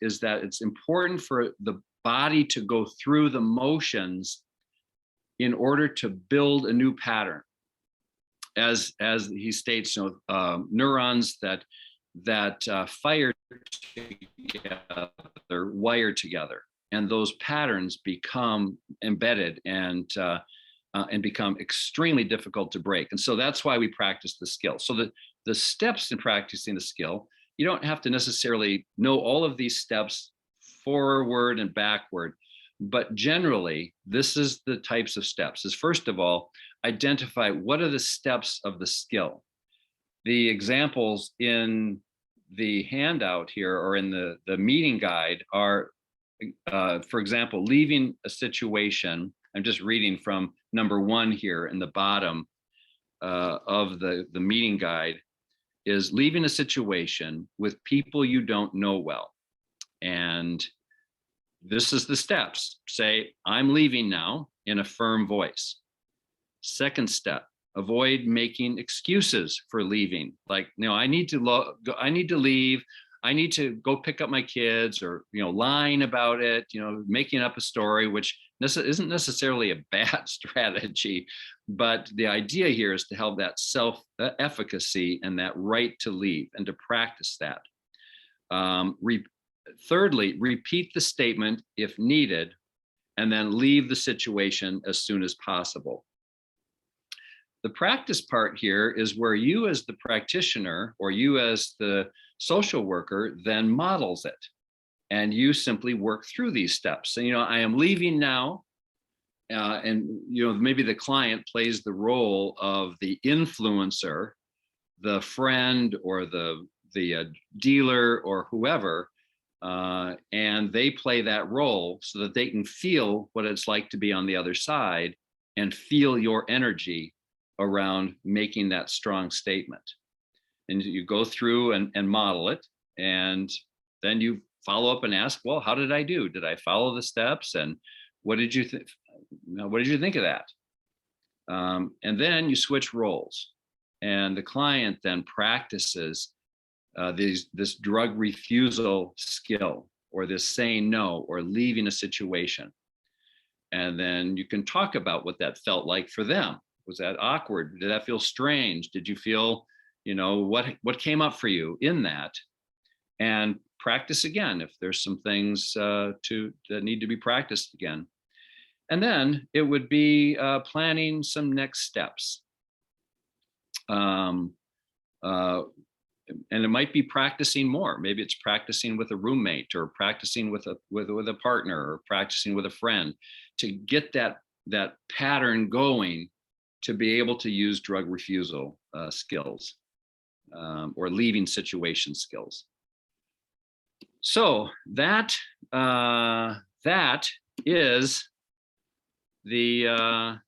is that it's important for the body to go through the motions in order to build a new pattern. As he states, neurons that fire together wire together, and those patterns become embedded and become extremely difficult to break. And so that's why we practice the skill. So the steps in practicing the skill, you don't have to necessarily know all of these steps forward and backward, but generally this is the types of steps. Is first of all, identify what are the steps of the skill. The examples in the handout here or in the meeting guide are, for example, leaving a situation. I'm just reading from number 1 here in the bottom of the meeting guide, is leaving a situation with people you don't know well. And this is the steps. Say, I'm leaving now, in a firm voice. Second step, avoid making excuses for leaving. Like, I need to leave. I need to go pick up my kids, or, lying about it, making up a story, which isn't necessarily a bad strategy. But the idea here is to have that self-efficacy and that right to leave, and to practice that. Thirdly, repeat the statement if needed, and then leave the situation as soon as possible. The practice part here is where you as the practitioner, or you as the social worker, then models it. And you simply work through these steps. So, I am leaving now. And, maybe the client plays the role of the influencer, the friend, or the dealer, or whoever. And they play that role so that they can feel what it's like to be on the other side, and feel your energy around making that strong statement. And you go through and model it, and then you follow up and ask, well, how did I do? Did I follow the steps? And what did you think? What did you think of that? And then you switch roles, and the client then practices this drug refusal skill, or this saying no, or leaving a situation. And then you can talk about what that felt like for them. Was that awkward? Did that feel strange? Did you feel, what came up for you in that? And practice again if there's some things that need to be practiced again. And then it would be planning some next steps. And it might be practicing more. Maybe it's practicing with a roommate, or practicing with a partner, or practicing with a friend, to get that pattern going, to be able to use drug refusal skills, or leaving situation skills. So that is the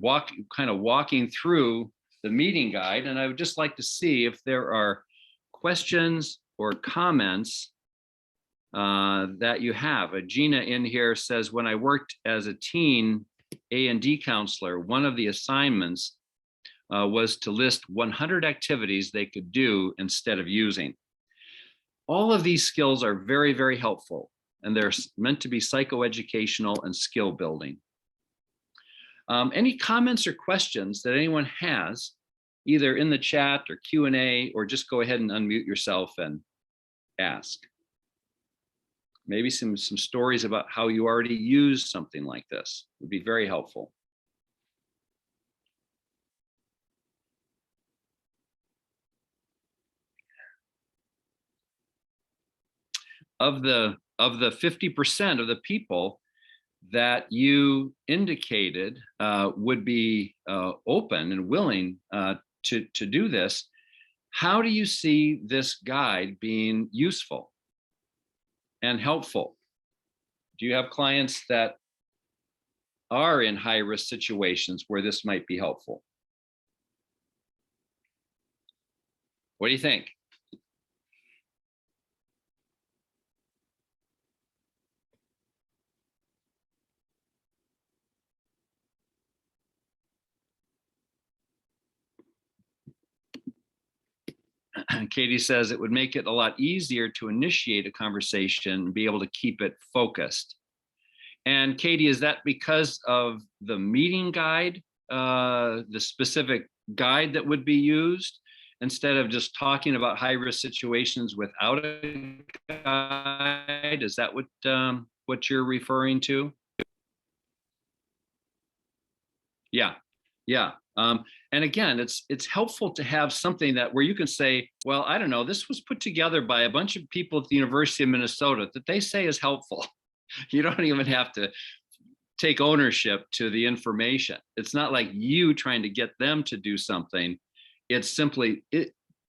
walking through the meeting guide. And I would just like to see if there are questions or comments that you have. Gina in here says, when I worked as a teen A&D counselor, one of the assignments was to list 100 activities they could do instead of using. All of these skills are very, very helpful, and they're meant to be psychoeducational and skill building. Any comments or questions that anyone has, either in the chat or Q&A, or just go ahead and unmute yourself and ask. Maybe some stories about how you already used something like this would be very helpful. Of the 50% of the people that you indicated would be open and willing to do this, how do you see this guide being useful and helpful? Do you have clients that are in high-risk situations where this might be helpful? What do you think? Katie says it would make it a lot easier to initiate a conversation and be able to keep it focused. And Katie, is that because of the meeting guide, the specific guide that would be used, instead of just talking about high-risk situations without a guide? Is that what you're referring to? Yeah. And again, it's helpful to have something that where you can say, well, I don't know, this was put together by a bunch of people at the University of Minnesota that they say is helpful. You don't even have to take ownership to the information. It's not like you trying to get them to do something. It's simply,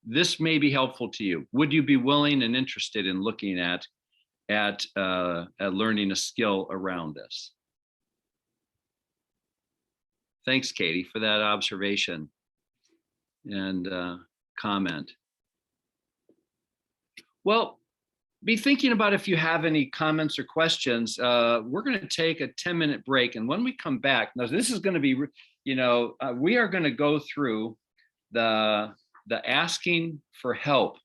this may be helpful to you. Would you be willing and interested in looking at learning a skill around this? Thanks, Katie, for that observation and comment. Well, be thinking about if you have any comments or questions. We're going to take a 10-minute break. And when we come back, now this is going to be, we are going to go through the asking for help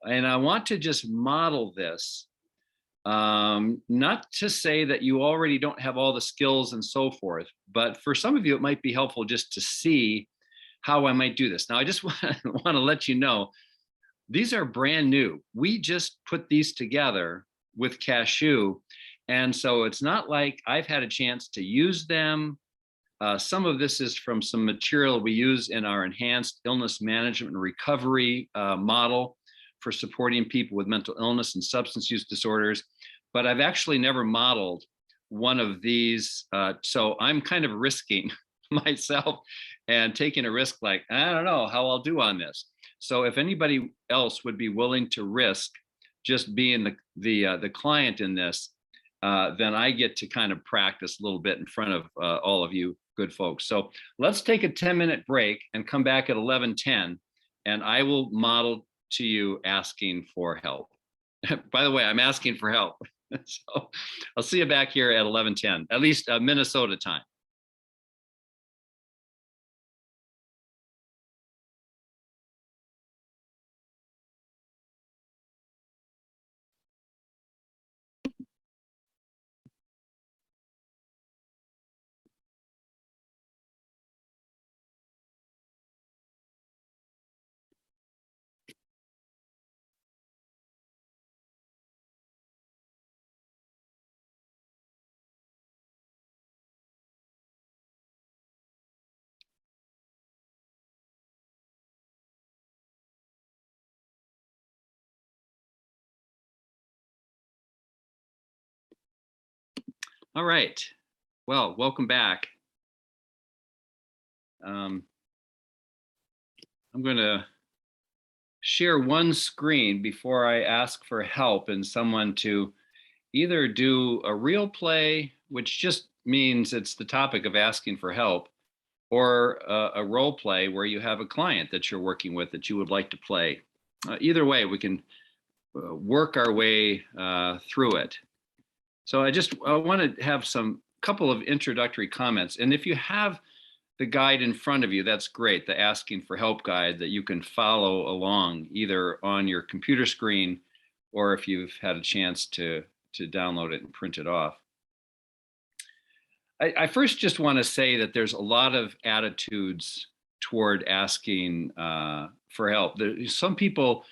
And I want to just model this, not to say that you already don't have all the skills and so forth, but for some of you, it might be helpful just to see how I might do this. Now, I just want to let you know, these are brand new. We just put these together with Cashew. And so it's not like I've had a chance to use them. Some of this is from some material we use in our enhanced illness management and recovery model for supporting people with mental illness and substance use disorders. But I've actually never modeled one of these. So I'm kind of risking myself and taking a risk, like, I don't know how I'll do on this. So if anybody else would be willing to risk just being the client in this, then I get to kind of practice a little bit in front of all of you good folks. So let's take a 10-minute break and come back at 11:10, and I will model to you asking for help. By the way, I'm asking for help. So I'll see you back here at 11:10, at least Minnesota time. All right. Well, welcome back. I'm going to share one screen before I ask for help and someone to either do a real play, which just means it's the topic of asking for help, or a role play where you have a client that you're working with that you would like to play. Either way, we can work our way through it. So I want to have some couple of introductory comments. And if you have the guide in front of you, that's great, the asking for help guide that you can follow along either on your computer screen or if you've had a chance to download it and print it off. I first just want to say that there's a lot of attitudes toward asking for help. Some people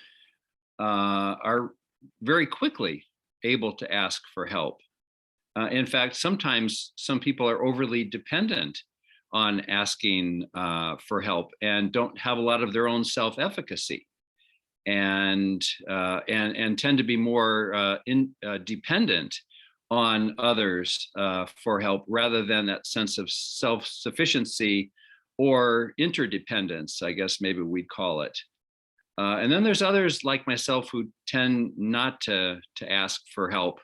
are very quickly able to ask for help. In fact, sometimes some people are overly dependent on asking for help and don't have a lot of their own self-efficacy, and tend to be more dependent on others for help rather than that sense of self-sufficiency or interdependence, I guess maybe we'd call it. And then there's others like myself who tend not to ask for help.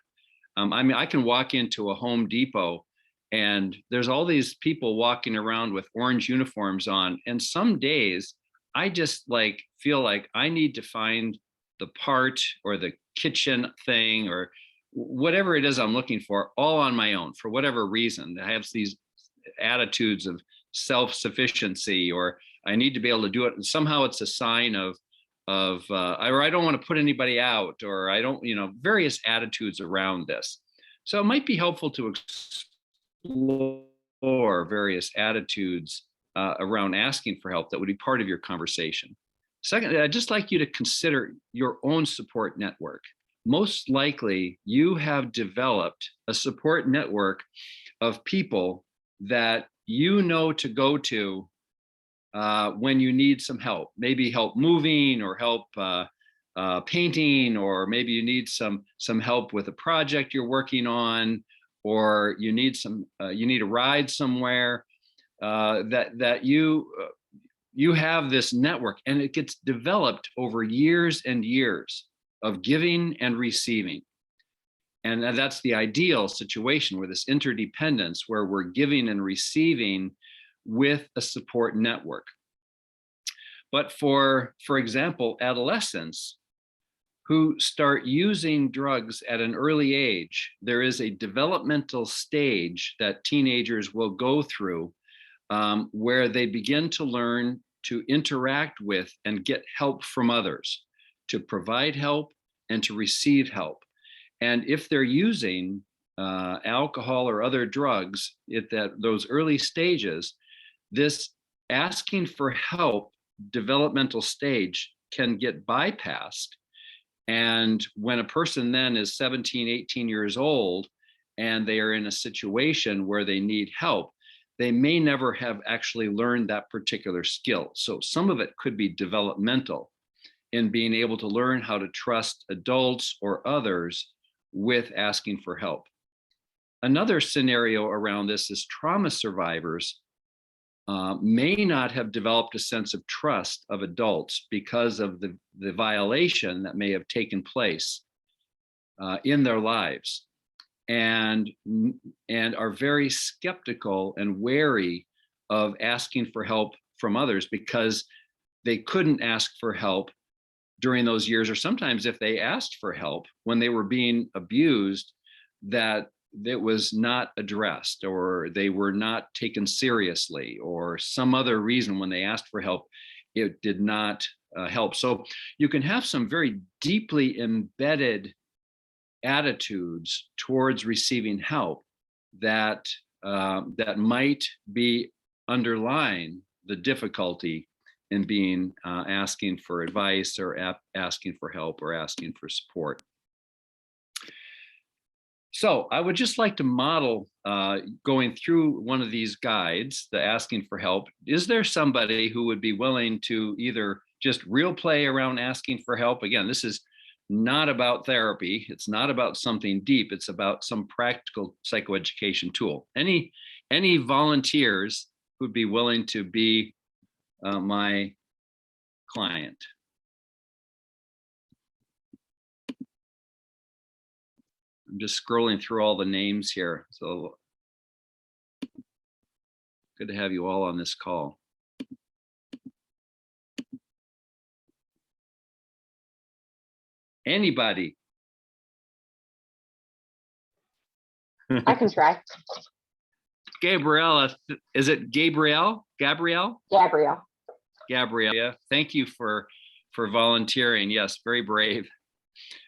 I mean, I can walk into a Home Depot and there's all these people walking around with orange uniforms on. And some days I just feel like I need to find the part or the kitchen thing or whatever it is I'm looking for all on my own for whatever reason. I have these attitudes of self-sufficiency, or I need to be able to do it. And somehow it's a sign of or I don't want to put anybody out, or I don't, various attitudes around this. So it might be helpful to explore various attitudes around asking for help that would be part of your conversation. Second, I'd just like you to consider your own support network. Most likely you have developed a support network of people that you know to go to when you need some help, maybe help moving or help painting, or maybe you need some help with a project you're working on, or you need a ride somewhere. That you have this network, and it gets developed over years and years of giving and receiving. And that's the ideal situation, where this interdependence, where we're giving and receiving with a support network. But for example, adolescents who start using drugs at an early age, there is a developmental stage that teenagers will go through where they begin to learn to interact with and get help from others, to provide help and to receive help. And if they're using alcohol or other drugs at those early stages, this asking for help developmental stage can get bypassed. And when a person then is 17, 18 years old, and they are in a situation where they need help, they may never have actually learned that particular skill. So some of it could be developmental in being able to learn how to trust adults or others with asking for help. Another scenario around this is trauma survivors may not have developed a sense of trust of adults because of the violation that may have taken place in their lives, and are very skeptical and wary of asking for help from others because they couldn't ask for help during those years, or sometimes if they asked for help when they were being abused, that it was not addressed, or they were not taken seriously, or some other reason when they asked for help, it did not help. So you can have some very deeply embedded attitudes towards receiving help that that might be underlying the difficulty in being asking for advice, or asking for help, or asking for support. So I would just like to model going through one of these guides, the asking for help. Is there somebody who would be willing to either just real play around asking for help? Again, this is not about therapy. It's not about something deep. It's about some practical psychoeducation tool. Any volunteers who'd be willing to be my client? I'm just scrolling through all the names here. So good to have you all on this call. Anybody? I can try. Gabriella, is it Gabrielle? Gabrielle? Gabrielle. Gabrielle, thank you for volunteering. Yes, very brave.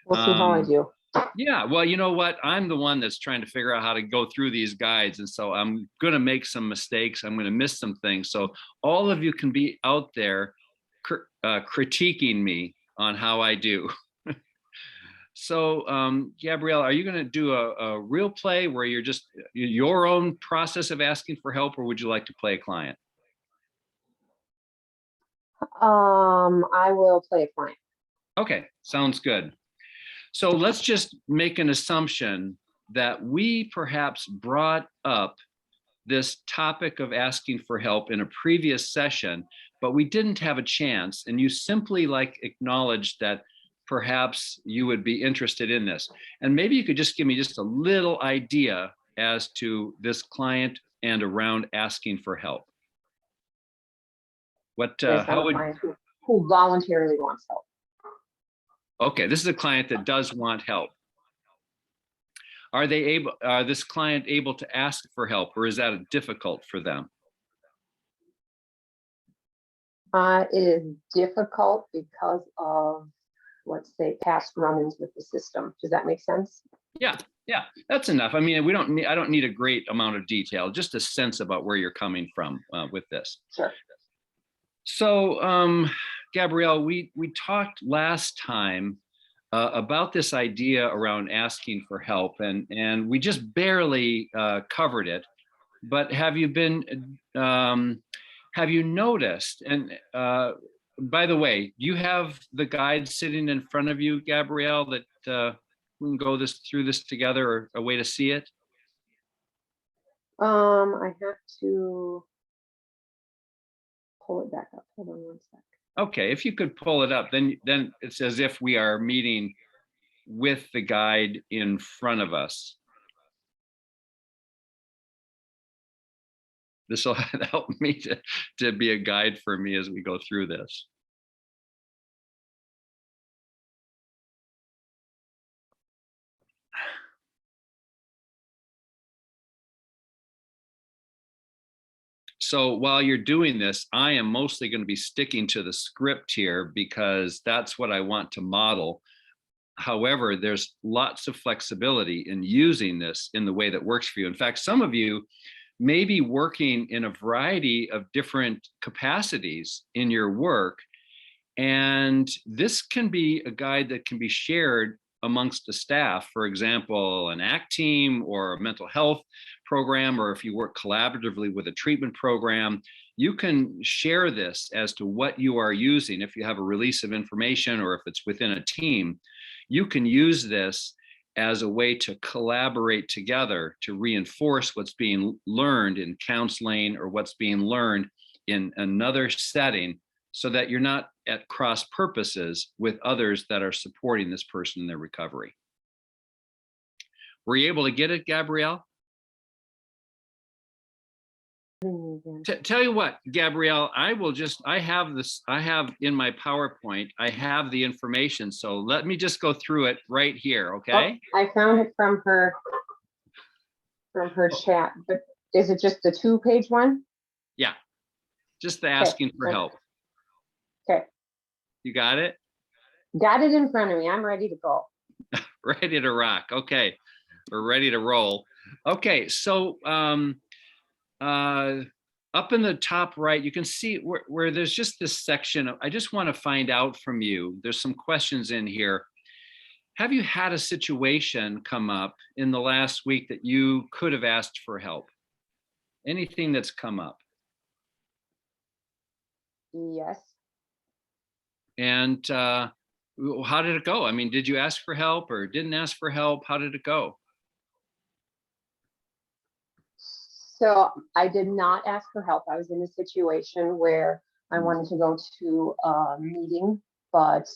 We'll see how I do. Yeah, well, you know what? I'm the one that's trying to figure out how to go through these guides. And so I'm going to make some mistakes. I'm going to miss some things. So all of you can be out there critiquing me on how I do. So, Gabrielle, are you going to do a real play where you're just your own process of asking for help, or would you like to play a client? I will play a client. Okay, sounds good. So let's just make an assumption that we perhaps brought up this topic of asking for help in a previous session, but we didn't have a chance, and you simply acknowledged that perhaps you would be interested in this. And maybe you could just give me just a little idea as to this client and around asking for help. What, how would... Who voluntarily wants help. Okay, this is a client that does want help. Are they able, this client able to ask for help, or is that difficult for them? It is difficult because of, let's say, past run-ins with the system. Does that make sense? Yeah, that's enough. I mean, I don't need a great amount of detail, just a sense about where you're coming from with this. Sure. So, Gabrielle, we talked last time about this idea around asking for help, and we just barely covered it. But have you noticed? And by the way, you have the guide sitting in front of you, Gabrielle, that we can go through this together, or a way to see it? I have to pull it back up. Hold on one sec. Okay, if you could pull it up, then it's as if we are meeting with the guide in front of us. This will help me to be a guide for me as we go through this. So while you're doing this, I am mostly going to be sticking to the script here because that's what I want to model. However, there's lots of flexibility in using this in the way that works for you. In fact, some of you may be working in a variety of different capacities in your work. And this can be a guide that can be shared amongst the staff. For example, an ACT team or a mental health program, or if you work collaboratively with a treatment program, you can share this as to what you are using. If you have a release of information or if it's within a team, you can use this as a way to collaborate together to reinforce what's being learned in counseling or what's being learned in another setting, so that you're not at cross purposes with others that are supporting this person in their recovery. Were you able to get it, Gabrielle? Tell you what, Gabrielle, I have in my PowerPoint, I have the information. So let me just go through it right here, okay? Oh, I found it from her chat, but is it just the 2-page one? Yeah, just the asking for help. Okay. You got it? Got it in front of me. I'm ready to go. Ready to rock. Okay, we're ready to roll. Okay, so up in the top right, you can see where there's just this section of, I just want to find out from you. There's some questions in here. Have you had a situation come up in the last week that you could have asked for help? Anything that's come up? Yes. And how did it go? I mean, did you ask for help or didn't ask for help? How did it go? So I did not ask for help. I was in a situation where I wanted to go to a meeting, but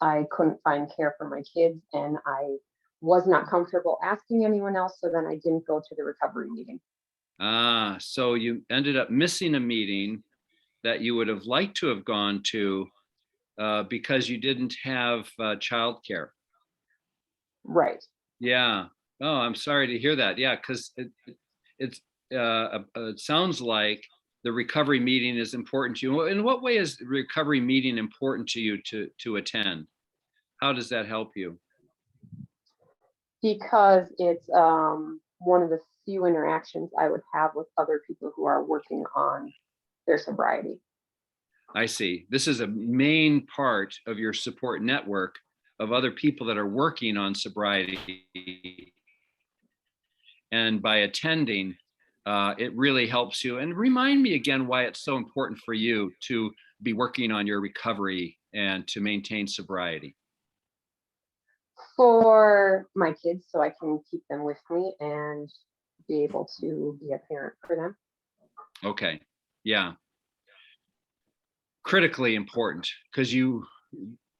I couldn't find care for my kids and I was not comfortable asking anyone else. So then I didn't go to the recovery meeting. So you ended up missing a meeting that you would have liked to have gone to because you didn't have childcare. Right. Yeah. Oh, I'm sorry to hear that. Yeah, because it sounds like the recovery meeting is important to you. In what way is the recovery meeting important to you to attend? How does that help you? Because it's one of the few interactions I would have with other people who are working on their sobriety. I see. This is a main part of your support network of other people that are working on sobriety. And by attending, it really helps you. And remind me again why it's so important for you to be working on your recovery and to maintain sobriety. For my kids, so I can keep them with me and be able to be a parent for them. Okay. Yeah. Critically important, because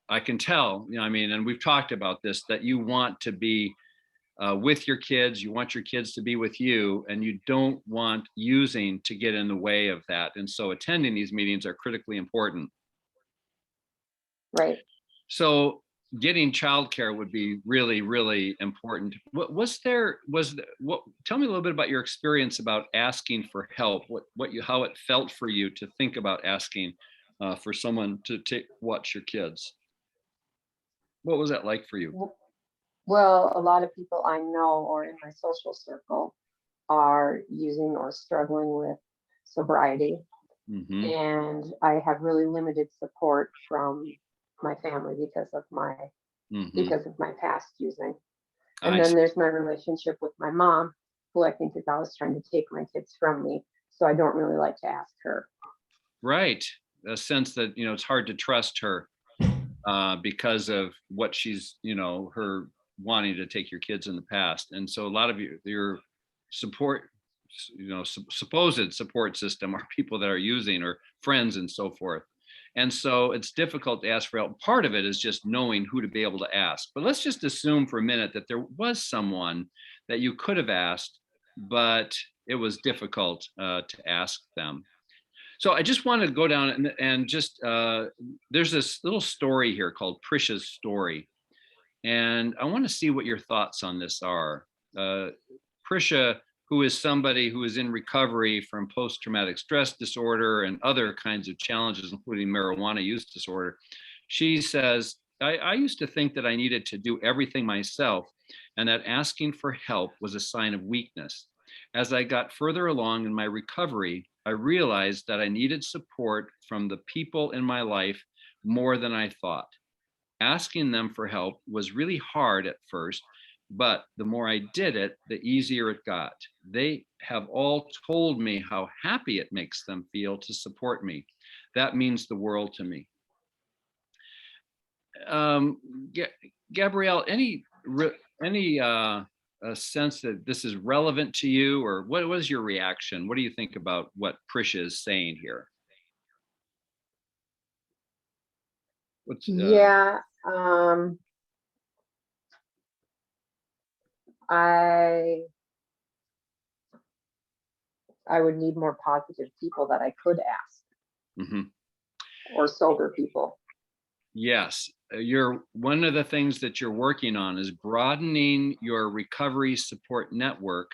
I can tell, I mean, and we've talked about this, that you want to be with your kids, you want your kids to be with you, and you don't want using to get in the way of that. And so attending these meetings are critically important. Right. So getting childcare would be really, really important. Tell me a little bit about your experience about asking for help, how it felt for you to think about asking for someone to watch your kids. What was that like for you? Well, a lot of people I know or in my social circle are using or struggling with sobriety. Mm-hmm. And I have really limited support from my family because of my past using. And then there's my relationship with my mom, who I think is always trying to take my kids from me. So I don't really like to ask her. Right. A sense that, it's hard to trust her because of what she's, her wanting to take your kids in the past. And so a lot of your support, supposed support system are people that are using or friends and so forth. And so it's difficult to ask for help. Part of it is just knowing who to be able to ask. But let's just assume for a minute that there was someone that you could have asked, but it was difficult to ask them. So I just want to go down and just, there's this little story here called Prisha's Story. And I want to see what your thoughts on this are. Prisha, who is somebody who is in recovery from post-traumatic stress disorder and other kinds of challenges, including marijuana use disorder. She says, I used to think that I needed to do everything myself and that asking for help was a sign of weakness. As I got further along in my recovery, I realized that I needed support from the people in my life more than I thought. Asking them for help was really hard at first, but the more I did it, the easier it got. They have all told me how happy it makes them feel to support me. That means the world to me. Gabrielle, any sense that this is relevant to you, or what was your reaction? What do you think about what Prisha is saying here? What's Yeah, I would need more positive people that I could ask, mhm. or sober people. Yes, you're one of the things that you're working on is broadening your recovery support network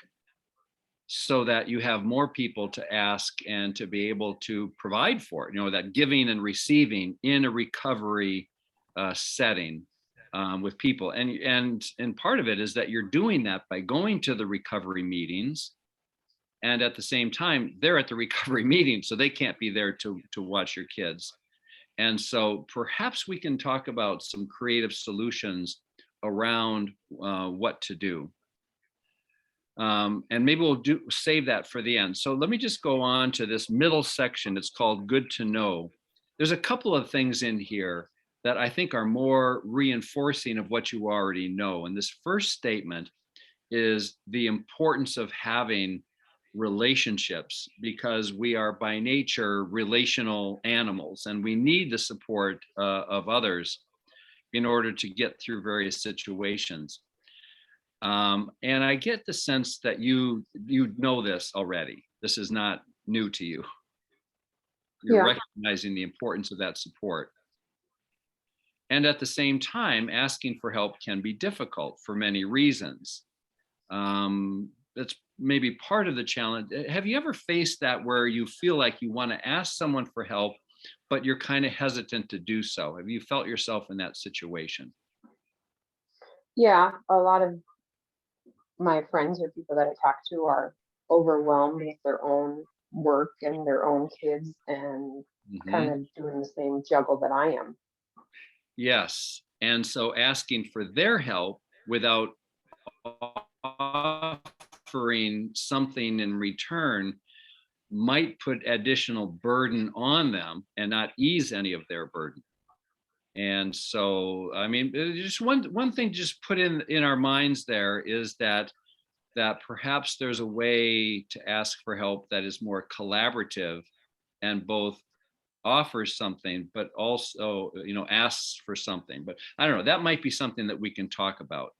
so that you have more people to ask and to be able to provide for it. You know, that giving and receiving in a recovery setting with people, and part of it is that you're doing that by going to the recovery meetings, and at the same time they're at the recovery meeting, so they can't be there to watch your kids. And so perhaps we can talk about some creative solutions around what to do. And maybe we'll save that for the end. So let me just go on to this middle section. It's called Good to Know. There's a couple of things in here that I think are more reinforcing of what you already know. And this first statement is the importance of having relationships, because we are by nature relational animals and we need the support of others in order to get through various situations. And I get the sense that you know this already. This is not new to you. You're Yeah, recognizing the importance of that support. And at the same time, asking for help can be difficult for many reasons. That's maybe part of the challenge. Have you ever faced that where you feel like you want to ask someone for help, but you're kind of hesitant to do so? Have you felt yourself in that situation? yeah. A lot of my friends or people that I talk to are overwhelmed with their own work and their own kids, and kind Mhm. of doing the same juggle that I am. Yes. And so asking for their help without offering something in return might put additional burden on them and not ease any of their burden. And so, I mean, just one thing to just put in our minds there is that perhaps there's a way to ask for help that is more collaborative and both offers something, but also, asks for something. But I don't know, that might be something that we can talk about.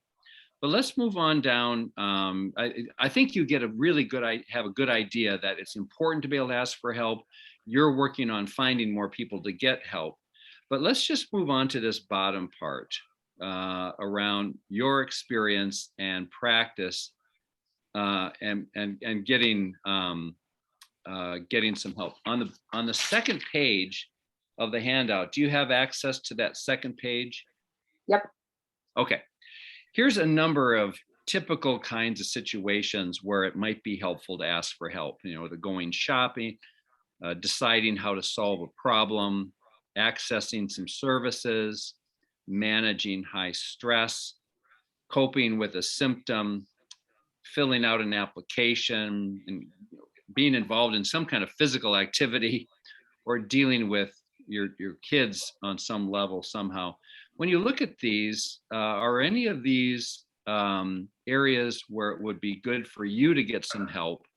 But let's move on down. I think you get a really good, have a good idea that it's important to be able to ask for help. You're working on finding more people to get help. But let's just move on to this bottom part around your experience and practice and getting some help. On the second page of the handout, do you have access to that second page? Yep. Okay. Here's a number of typical kinds of situations where it might be helpful to ask for help. You know, the going shopping, deciding how to solve a problem, accessing some services, managing high stress, coping with a symptom, filling out an application, and being involved in some kind of physical activity, or dealing with your kids on some level somehow. When you look at these, are any of these areas where it would be good for you to get some help?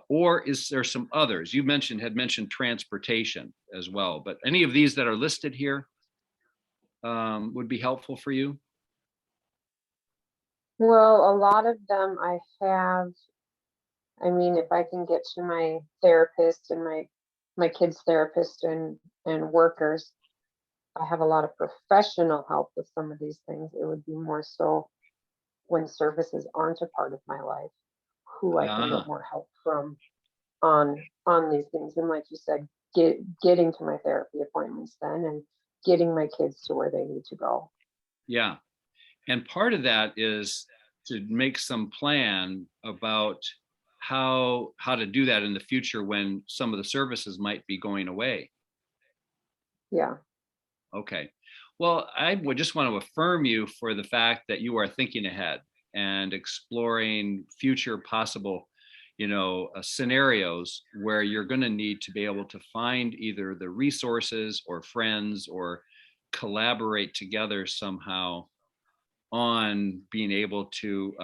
Or is there some others? You had mentioned transportation as well, but any of these that are listed here would be helpful for you? Well, a lot of them I have. I mean, if I can get to my therapist and my kids' therapist and workers, I have a lot of professional help with some of these things. It would be more so when services aren't a part of my life. who I can Ah, get more help from on these things. And like you said, getting to my therapy appointments then, and getting my kids to where they need to go. yeah. And part of that is to make some plan about how to do that in the future when some of the services might be going away. Yeah. Okay. Well, I would just want to affirm you for the fact that you are thinking ahead and exploring future possible, scenarios where you're going to need to be able to find either the resources or friends or collaborate together somehow on being able to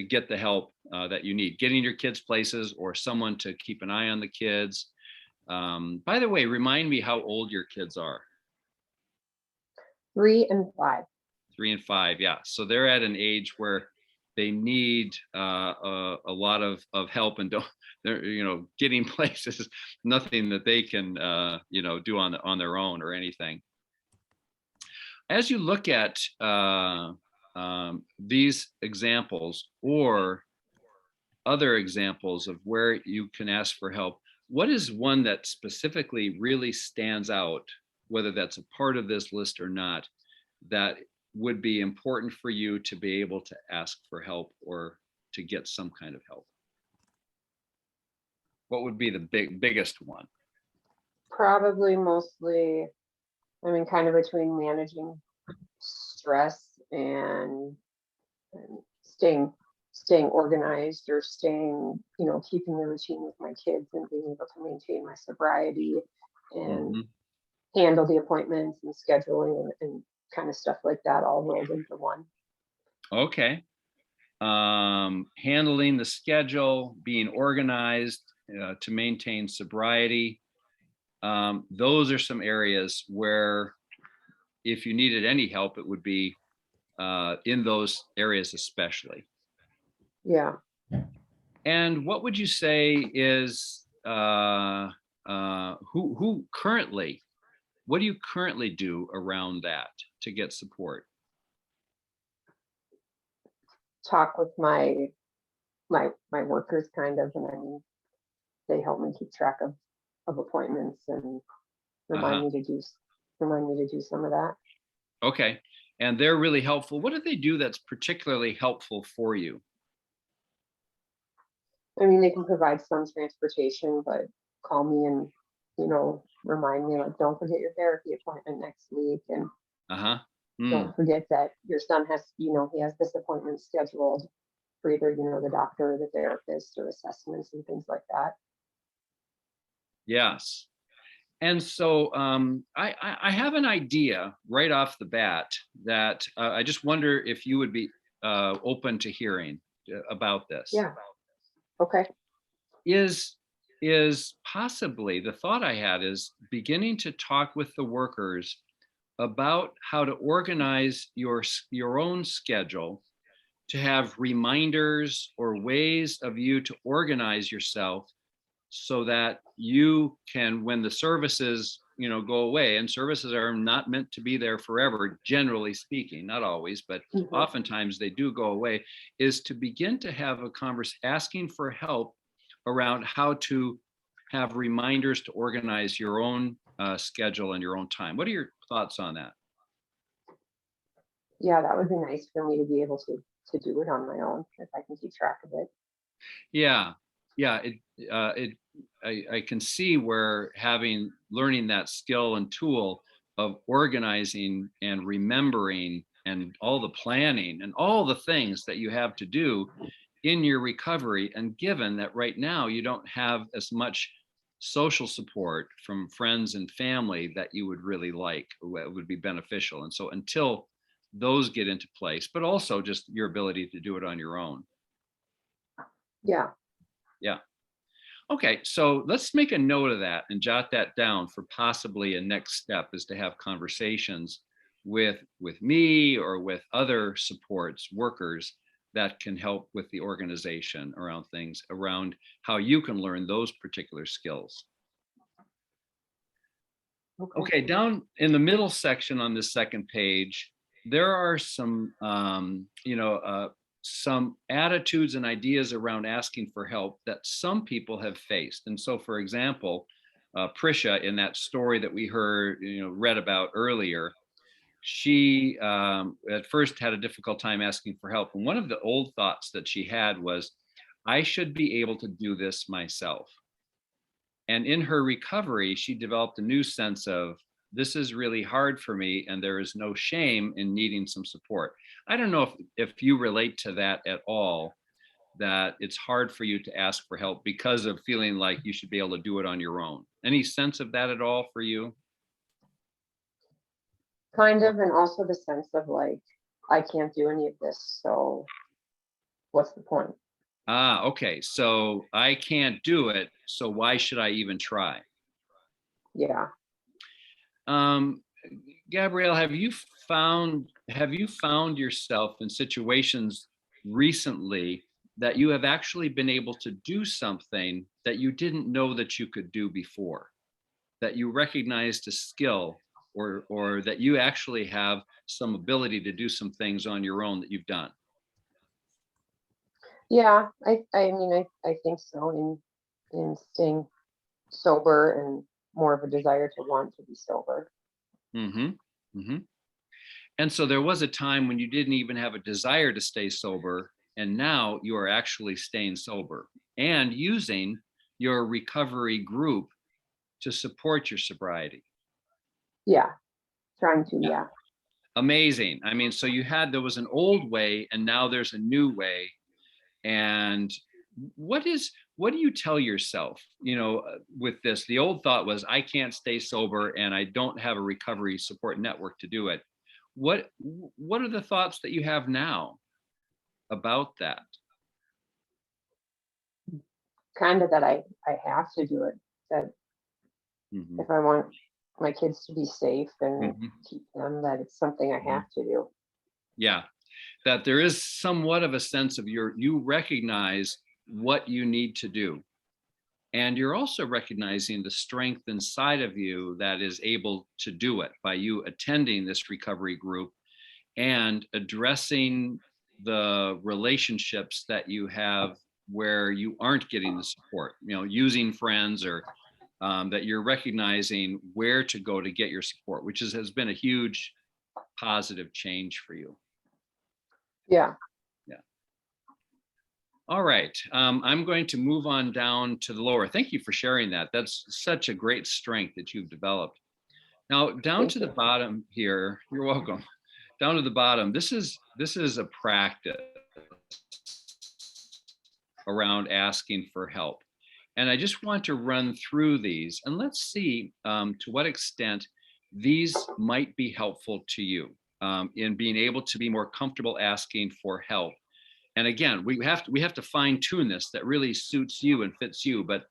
get the help that you need, getting your kids places or someone to keep an eye on the kids. By the way, remind me how old your kids are. 3 and 5. 3 and 5, yeah. So they're at an age where they need a lot of help, and they're getting places, nothing that they can do on their own or anything. As you look at these examples or other examples of where you can ask for help, what is one that specifically really stands out, whether that's a part of this list or not, that would be important for you to be able to ask for help or to get some kind of help? What would be the biggest one? Probably mostly, I mean, kind of between managing stress and staying organized, or keeping the routine with my kids and being able to maintain my sobriety and Mhm. handle the appointments and scheduling and kind of stuff like that all rolled into one. Okay. Handling the schedule, being organized to maintain sobriety. Those are some areas where if you needed any help, it would be in those areas especially. Yeah. And what would you say is who currently, what do you currently do around that to get support? Talk with my workers kind of, and I mean, they help me keep track of appointments and Uh-huh. remind me to do some of that. Okay. And they're really helpful. What do they do that's particularly helpful for you? I mean, they can provide some transportation, but call me and, remind me, like, don't forget your therapy appointment next week. And Uh-huh. Hmm. don't forget that your son has, he has this appointment scheduled for either, the doctor or the therapist, or assessments and things like that. Yes. And so I have an idea right off the bat that I just wonder if you would be open to hearing about this. Yeah. Okay. Is possibly the thought I had is beginning to talk with the workers about how to organize your own schedule, to have reminders or ways of you to organize yourself so that you can, when the services go away, and services are not meant to be there forever, generally speaking, not always, but Mhm. oftentimes they do go away, is to begin to have a conversation asking for help around how to have reminders to organize your own schedule and your own time. What are your thoughts on that? Yeah, that would be nice for me to be able to do it on my own if I can keep track of it. Yeah, yeah. I can see where learning that skill and tool of organizing and remembering and all the planning and all the things that you have to do in your recovery. And given that right now you don't have as much social support from friends and family that you would really like, would be beneficial. And so until those get into place, but also just your ability to do it on your own. Yeah. Yeah. Okay, so let's make a note of that and jot that down for possibly a next step, is to have conversations with me or with other supports, workers that can help with the organization around things, around how you can learn those particular skills. Okay, down in the middle section on this second page, there are some some attitudes and ideas around asking for help that some people have faced. And so, for example, Prisha, in that story that we heard, read about earlier, she at first had a difficult time asking for help. And one of the old thoughts that she had was, I should be able to do this myself. And in her recovery, she developed a new sense of, this is really hard for me, and there is no shame in needing some support. I don't know if you relate to that at all, that it's hard for you to ask for help because of feeling like you should be able to do it on your own. Any sense of that at all for you? Kind of, and also the sense of like, I can't do any of this, so what's the point? Ah, okay. So I can't do it, so why should I even try? Yeah. Um, Gabrielle, have you found yourself in situations recently that you have actually been able to do something that you didn't know that you could do before, that you recognized a skill, or that you actually have some ability to do some things on your own that you've done? Yeah, I mean, I think so, in staying sober and more of a desire to want to be sober. Mm-hmm. Mm-hmm. And so there was a time when you didn't even have a desire to stay sober, and now you are actually staying sober and using your recovery group to support your sobriety. Yeah, trying to, yeah. Amazing. I mean, so there was an old way and now there's a new way. And what do you tell yourself, with this? The old thought was, I can't stay sober and I don't have a recovery support network to do it. What are the thoughts that you have now about that? Kind of that I have to do it, that Mhm. if I want my kids to be safe and Mhm. keep them, that it's something I have to do. Yeah, that there is somewhat of a sense of you recognize what you need to do. And you're also recognizing the strength inside of you that is able to do it by you attending this recovery group and addressing the relationships that you have where you aren't getting the support, using friends, or that you're recognizing where to go to get your support, which has been a huge positive change for you. Yeah. Yeah. All right. I'm going to move on down to the lower. Thank you for sharing that. That's such a great strength that you've developed. Now, down Thank to the you. bottom here, you're welcome. Down to the bottom, this is a practice around asking for help. And I just want to run through these and let's see to what extent these might be helpful to you in being able to be more comfortable asking for help. And again, we have to fine tune this that really suits you and fits you. But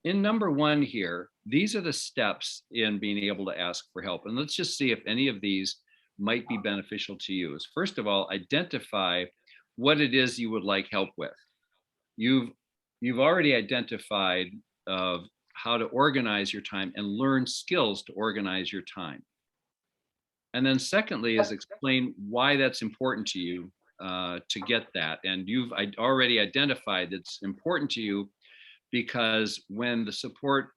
in number one here, these are the steps in being able to ask for help. And let's just see if any of these might be beneficial to you. Is first of all, identify what it is you would like help with. You've already identified of how to organize your time and learn skills to organize your time. And then secondly is explain why that's important to you to get that. And you've already identified it's important to you because when the support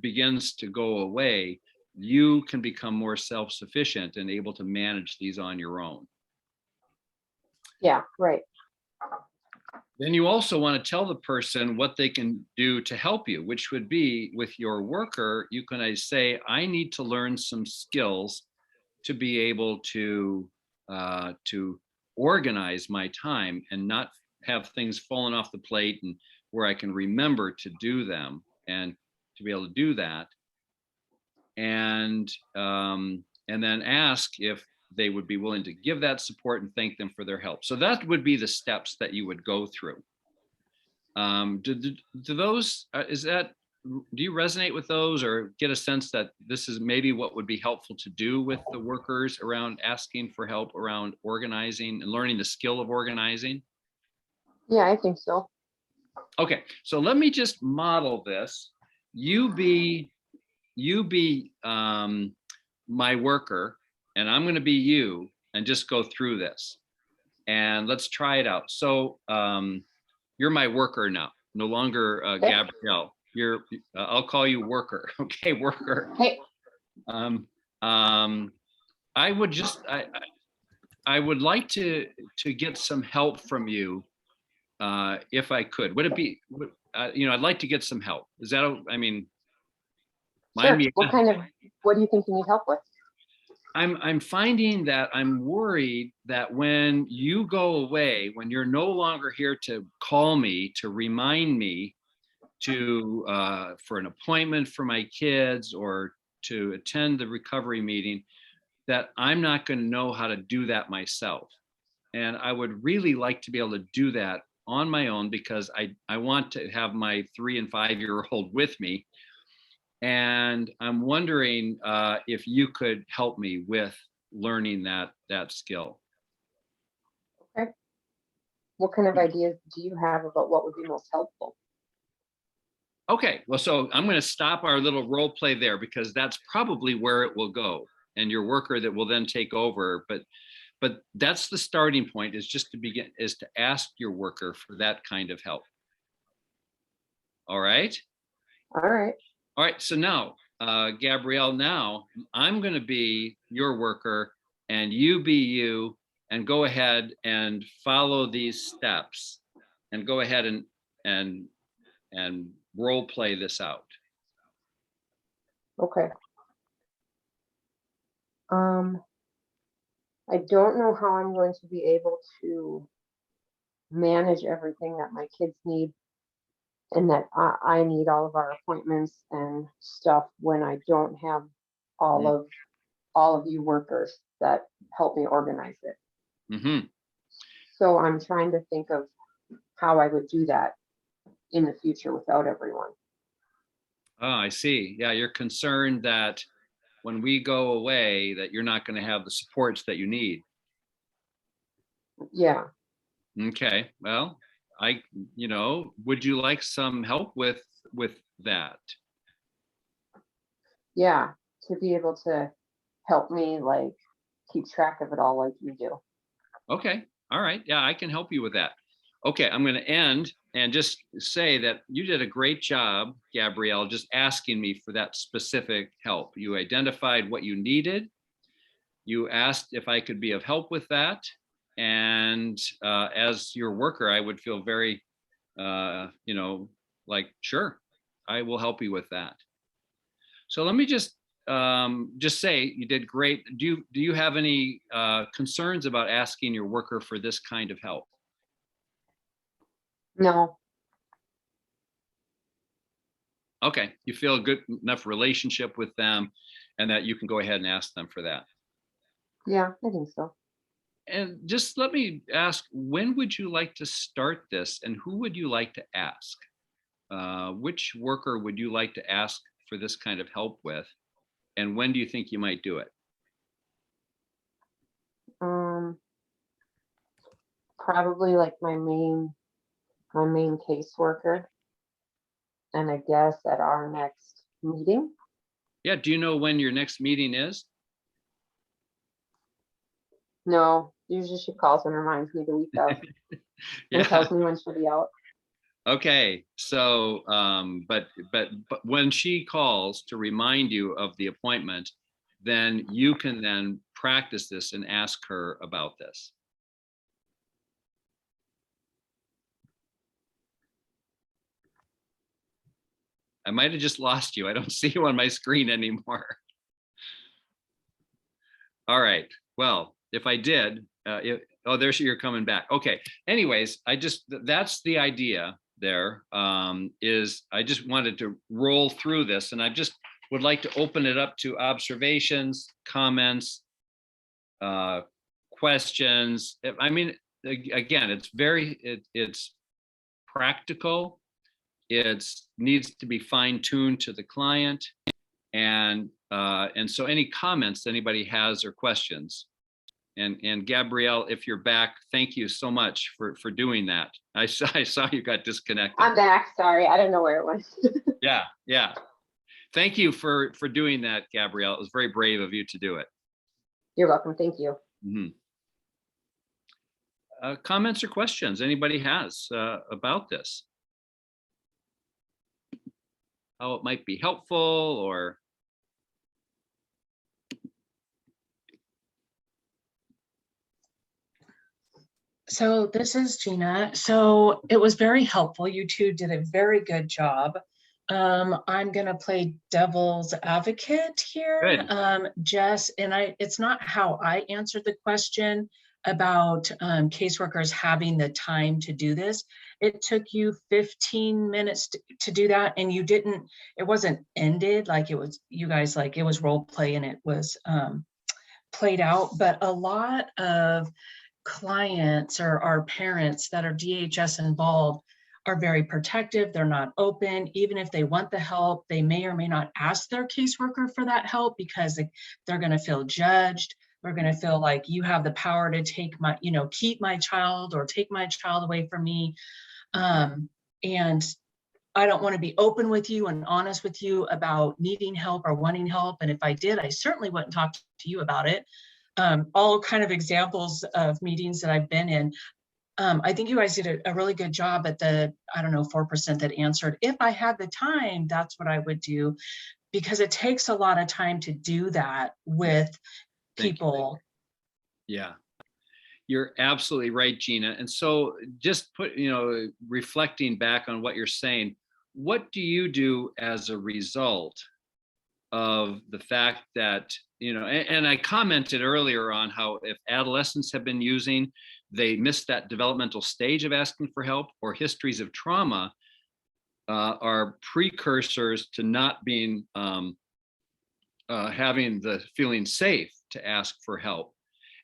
begins to go away, you can become more self-sufficient and able to manage these on your own. Yeah, right. Then you also want to tell the person what they can do to help you, which would be with your worker, you can say, I need to learn some skills to be able to organize my time and not have things falling off the plate, and where I can remember to do them and to be able to do that. And then ask if they would be willing to give that support and thank them for their help. So that would be the steps that you would go through. Do those, do you resonate with those or get a sense that this is maybe what would be helpful to do with the workers around asking for help around organizing and learning the skill of organizing? Yeah, I think so. Okay, so let me just model this. You be my worker, and I'm going to be you, and just go through this. and let's try it out. So you're my worker now, no longer Gabrielle. You're I'll call you worker. Okay, worker. Hey, I would just I would like to get some help from you, if I could. Would it be? I'd like to get some help. Is that? I mean, mind sure. me. What do you think you need help with? I'm finding that I'm worried that when you go away, when you're no longer here to call me, to remind me to for an appointment for my kids or to attend the recovery meeting, that I'm not going to know how to do that myself. And I would really like to be able to do that on my own, because I want to have my 3 and 5-year-old with me. And I'm wondering if you could help me with learning that skill. Okay. What kind of ideas do you have about what would be most helpful? Okay, well, so I'm going to stop our little role play there, because that's probably where it will go, and your worker that will then take over. But that's the starting point, is just to begin, is to ask your worker for that kind of help. All right. All right. All right. So now, Gabrielle, now I'm going to be your worker and you be you, and go ahead and follow these steps, and go ahead and role play this out. Okay. I don't know how I'm going to be able to manage everything that my kids need, and that I need all of our appointments and stuff when I don't have all of you workers that help me organize it. Mm-hmm. So I'm trying to think of how I would do that in the future without everyone. Oh, I see. Yeah, you're concerned that when we go away, that you're not going to have the supports that you need. Yeah. Okay. Well, would you like some help with that? Yeah. To be able to help me like keep track of it all like you do. Okay. All right. Yeah, I can help you with that. Okay, I'm going to end and just say that you did a great job, Gabrielle, just asking me for that specific help. You identified what you needed. You asked if I could be of help with that. And as your worker, I would feel very, like, sure, I will help you with that. So let me just say you did great. Do you have any concerns about asking your worker for this kind of help? No. Okay, you feel a good enough relationship with them, and that you can go ahead and ask them for that. Yeah, I think so. And just let me ask, when would you like to start this, and who would you like to ask? Which worker would you like to ask for this kind of help with, and when do you think you might do it? Probably like my main caseworker, and I guess at our next meeting. Yeah, do you know when your next meeting is? No, usually she calls and reminds me the week of and tells me when she'll be out. Okay, so but when she calls to remind you of the appointment, then you can then practice this and ask her about this. I might have just lost you. I don't see you on my screen anymore. All right. Well, if I did, there's you're coming back. Okay. Anyways, that's the idea there. Is I just wanted to roll through this, and I just would like to open it up to observations, comments, questions. I mean, again, it's practical. It needs to be fine-tuned to the client, and so any comments anybody has or questions. And Gabrielle, if you're back, thank you so much for doing that. I saw you got disconnected. I'm back. Sorry, I don't know where it went. Yeah. Thank you for doing that, Gabrielle. It was very brave of you to do it. You're welcome. Thank you. Mm-hmm. comments or questions anybody has about this? How it might be helpful, or So this is Gina. So it was very helpful. You two did a very good job. I'm gonna play devil's advocate here. good. It's not how I answered the question about caseworkers having the time to do this. It took you 15 minutes to do that, and you didn't, it wasn't ended like it was, you guys, like it was role play and it was played out, but a lot of clients or our parents that are DHS involved are very protective. They're not open. Even if they want the help, they may or may not ask their caseworker for that help because they're going to feel judged. They're going to feel like you have the power to take my, keep my child or take my child away from me. And I don't want to be open with you and honest with you about needing help or wanting help. And if I did, I certainly wouldn't talk to you about it. All kind of examples of meetings that I've been in. I think you guys did a really good job at the, 4% that answered. If I had the time, that's what I would do, because it takes a lot of time to do that with people. Yeah, you're absolutely right, Gina. And so just reflecting back on what you're saying, what do you do as a result of the fact that, and I commented earlier on how if adolescents have been using, they missed that developmental stage of asking for help, or histories of trauma are precursors to not being, having the feeling safe to ask for help.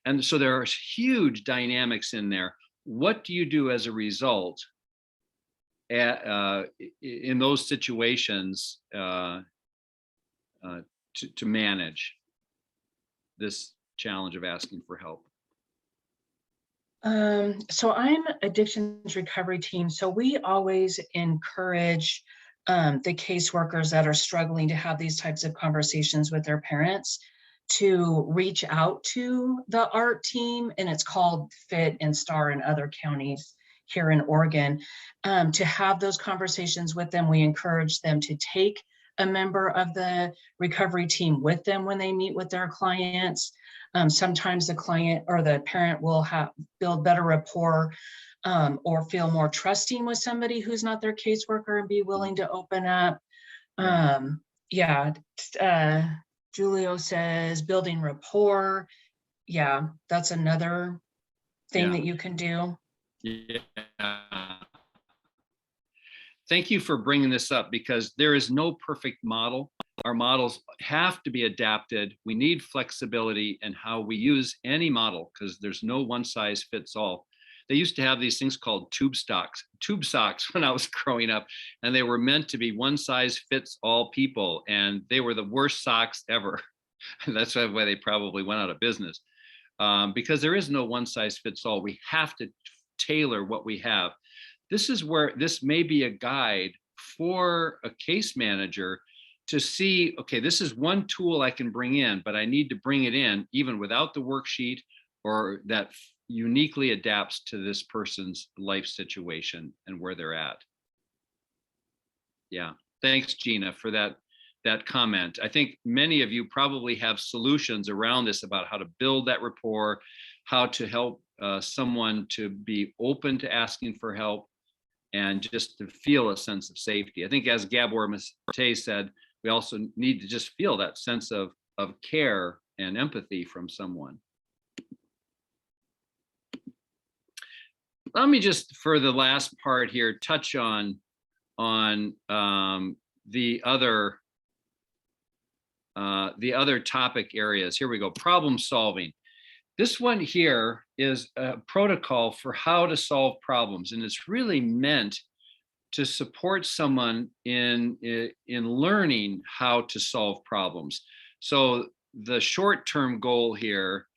And so there are huge dynamics in there. What do you do as a result in those situations to manage this challenge of asking for help? So I'm addictions recovery team. So we always encourage the caseworkers that are struggling to have these types of conversations with their parents to reach out to the ART team, and it's called FIT and STAR in other counties here in Oregon, to have those conversations with them. We encourage them to take a member of the recovery team with them when they meet with their clients. Sometimes the client or the parent will build better rapport or feel more trusting with somebody who's not their caseworker and be willing to open up. Julio says building rapport. Yeah, that's another thing that you can do. Yeah. Thank you for bringing this up, because there is no perfect model. Our models have to be adapted. We need flexibility in how we use any model, because there's no one size fits all. They used to have these things called tube socks when I was growing up, and they were meant to be one size fits all people, and they were the worst socks ever. And that's why they probably went out of business, because there is no one size fits all. We have to tailor what we have. This is where this may be a guide for a case manager to see, okay, this is one tool I can bring in, but I need to bring it in even without the worksheet, or that uniquely adapts to this person's life situation and where they're at. Yeah, thanks, Gina, for that comment. I think many of you probably have solutions around this about how to build that rapport, how to help someone to be open to asking for help, and just to feel a sense of safety. I think, as Gabor Mate said, we also need to just feel that sense of care and empathy from someone. Let me just, for the last part here, touch on the other topic areas. Here we go. Problem solving. This one here is a protocol for how to solve problems, and it's really meant to support someone in learning how to solve problems. So the short-term goal here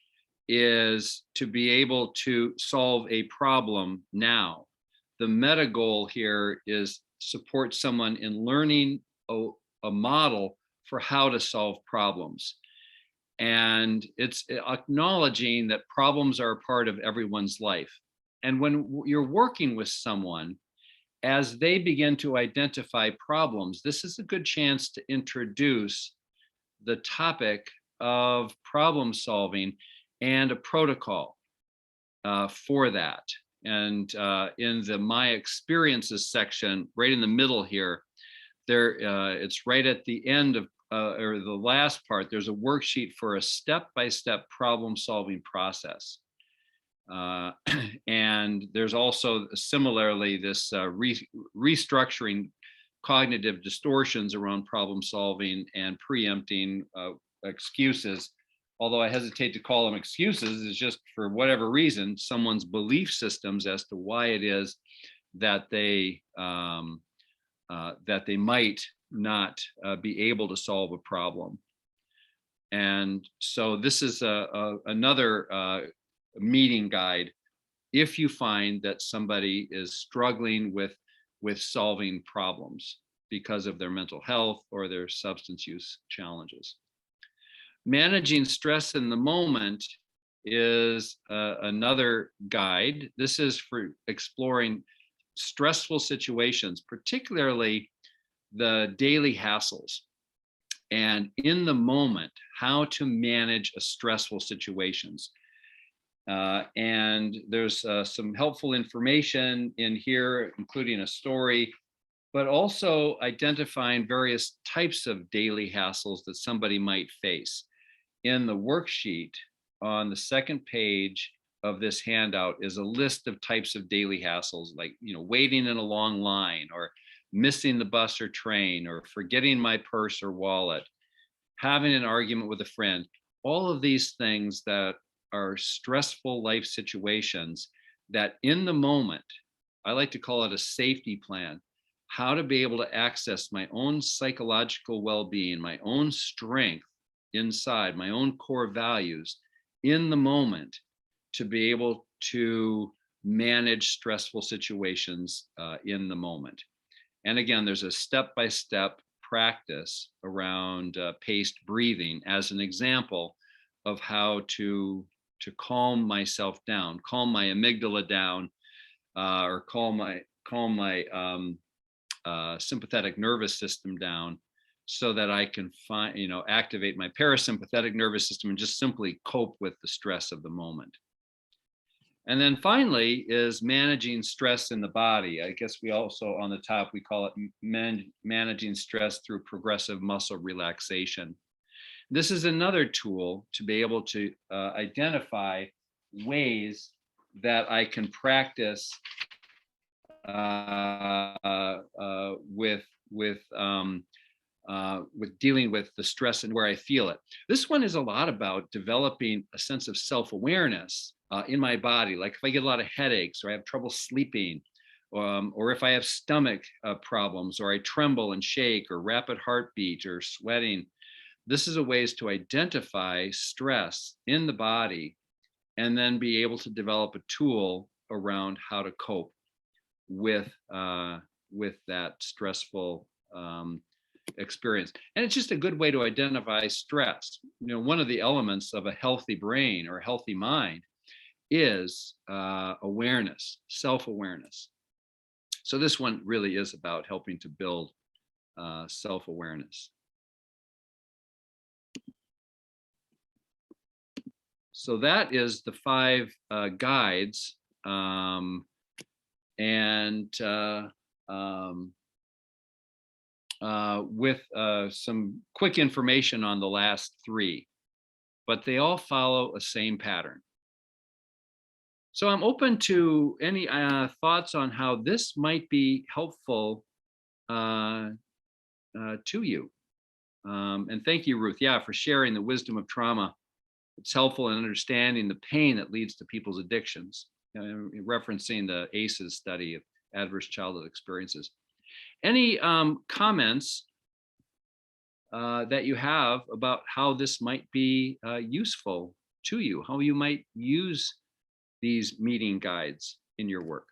is to be able to solve a problem now. The meta goal here is support someone in learning a model for how to solve problems. And it's acknowledging that problems are a part of everyone's life. And when you're working with someone, as they begin to identify problems, this is a good chance to introduce the topic of problem solving and a protocol for that. And in the My Experiences section, right in the middle here, it's right at the end of, or the last part, there's a worksheet for a step-by-step problem solving process. And there's also similarly this restructuring cognitive distortions around problem solving and preempting excuses. Although I hesitate to call them excuses, is just for whatever reason, someone's belief systems as to why it is that they might not be able to solve a problem. And so this is another meeting guide if you find that somebody is struggling with solving problems because of their mental health or their substance use challenges. Managing stress in the moment is another guide. This is for exploring stressful situations, particularly the daily hassles, and in the moment, how to manage a stressful situations. And there's some helpful information in here, including a story, but also identifying various types of daily hassles that somebody might face. In the worksheet on the second page of this handout is a list of types of daily hassles, like, waiting in a long line, or missing the bus or train, or forgetting my purse or wallet, having an argument with a friend. All of these things that are stressful life situations that in the moment, I like to call it a safety plan, how to be able to access my own psychological well-being, my own strength inside, my own core values in the moment, to be able to manage stressful situations in the moment. And again, there's a step-by-step practice around paced breathing as an example of how to calm myself down, calm my amygdala down, or calm my sympathetic nervous system down, so that I can activate my parasympathetic nervous system and just simply cope with the stress of the moment. And then finally is managing stress in the body. I guess we also, on the top, we call it managing stress through progressive muscle relaxation. This is another tool to be able to identify ways that I can practice with dealing with the stress and where I feel it. This one is a lot about developing a sense of self-awareness in my body. Like if I get a lot of headaches, or I have trouble sleeping, or if I have stomach problems, or I tremble and shake, or rapid heartbeat, or sweating. This is a ways to identify stress in the body and then be able to develop a tool around how to cope with that stressful experience. And it's just a good way to identify stress. One of the elements of a healthy brain or a healthy mind is awareness, self-awareness. So this one really is about helping to build self-awareness. So that is the 5 guides, with some quick information on the last 3, but they all follow a same pattern. So I'm open to any thoughts on how this might be helpful to you. And thank you, Ruth, for sharing the wisdom of trauma. It's helpful in understanding the pain that leads to people's addictions, referencing the ACEs study of adverse childhood experiences. Any comments that you have about how this might be useful to you, how you might use these meeting guides in your work?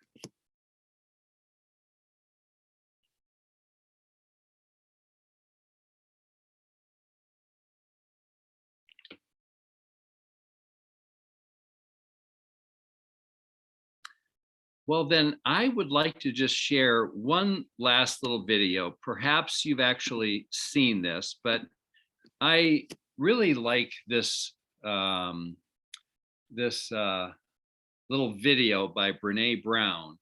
Well, then I would like to just share one last little video. Perhaps you've actually seen this, but I really like this little video by Brene Brown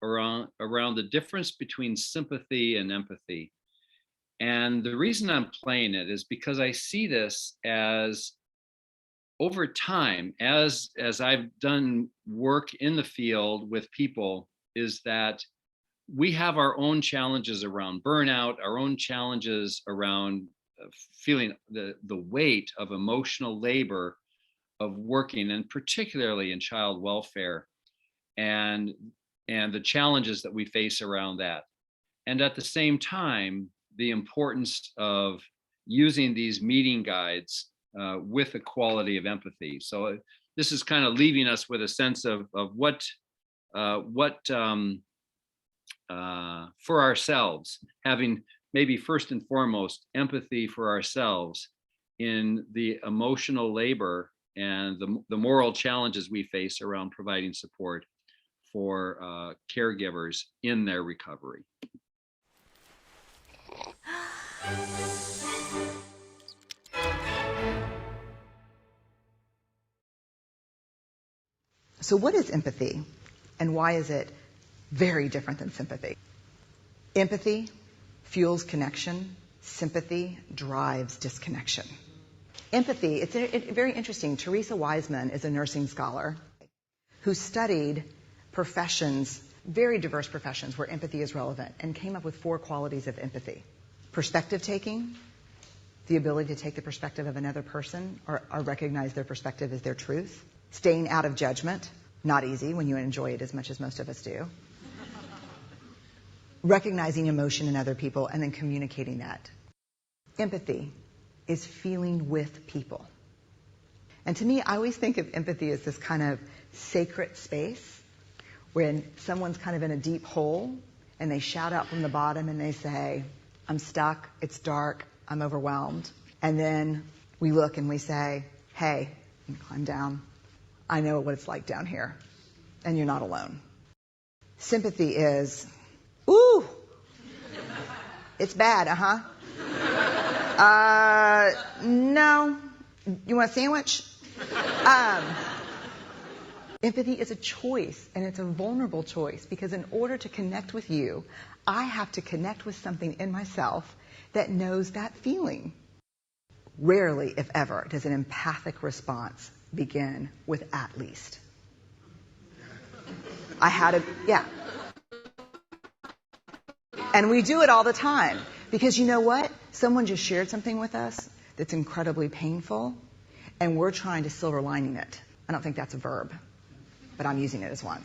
around the difference between sympathy and empathy. And the reason I'm playing it is because I see this as, over time, as I've done work in the field with people, is that we have our own challenges around burnout, our own challenges around feeling the weight of emotional labor of working, and particularly in child welfare, and the challenges that we face around that. And at the same time, the importance of using these meeting guides with a quality of empathy. So this is kind of leaving us with a sense of what for ourselves, having maybe first and foremost empathy for ourselves in the emotional labor and the moral challenges we face around providing support for caregivers in their recovery. So what is empathy, and why is it very different than sympathy? Empathy fuels connection. Sympathy drives disconnection. Empathy, it's very interesting. Teresa Wiseman is a nursing scholar who studied professions, very diverse professions where empathy is relevant, and came up with 4 qualities of empathy. Perspective taking, the ability to take the perspective of another person or recognize their perspective as their truth. Staying out of judgment, not easy when you enjoy it as much as most of us do. Recognizing emotion in other people and then communicating that. Empathy is feeling with people. And to me, I always think of empathy as this kind of sacred space when someone's kind of in a deep hole and they shout out from the bottom and they say, I'm stuck, it's dark, I'm overwhelmed. And then we look and we say, hey, you can climb down. I know what it's like down here, and you're not alone. Sympathy is, ooh, it's bad, no, you want a sandwich? Empathy is a choice, and it's a vulnerable choice, because in order to connect with you, I have to connect with something in myself that knows that feeling. Rarely, if ever, does an empathic response begin with at least. Yeah. And we do it all the time. Because you know what? Someone just shared something with us that's incredibly painful, and we're trying to silver lining it. I don't think that's a verb, but I'm using it as one.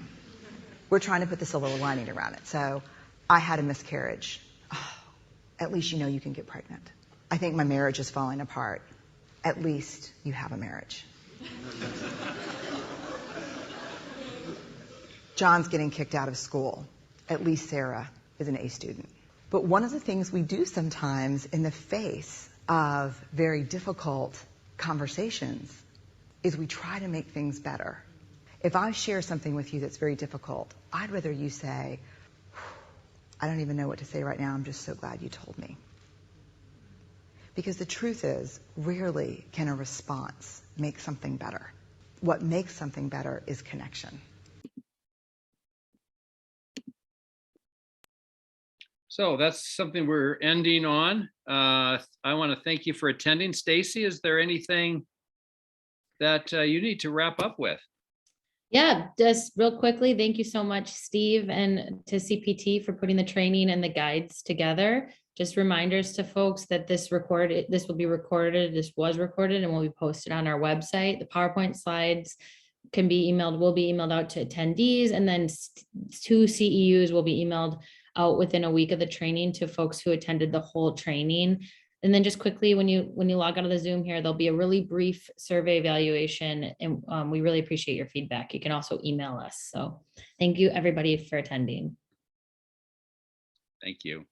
We're trying to put the silver lining around it. So, I had a miscarriage. Oh, at least you know you can get pregnant. I think my marriage is falling apart. At least you have a marriage. John's getting kicked out of school. At least Sarah is an A student. But one of the things we do sometimes in the face of very difficult conversations is we try to make things better. If I share something with you that's very difficult, I'd rather you say, I don't even know what to say right now, I'm just so glad you told me. Because the truth is, rarely can a response make something better. What makes something better is connection. So that's something we're ending on. I want to thank you for attending. Stacy, is there anything that you need to wrap up with? Yeah, just real quickly, thank you so much, Steve, and to CPT for putting the training and the guides together. Just reminders to folks that this will be recorded, this was recorded and will be posted on our website. The PowerPoint slides will be emailed out to attendees, and then 2 CEUs will be emailed out within a week of the training to folks who attended the whole training. And then just quickly, when you log out of the Zoom here, there'll be a really brief survey evaluation, and we really appreciate your feedback. You can also email us. So thank you everybody for attending. Thank you.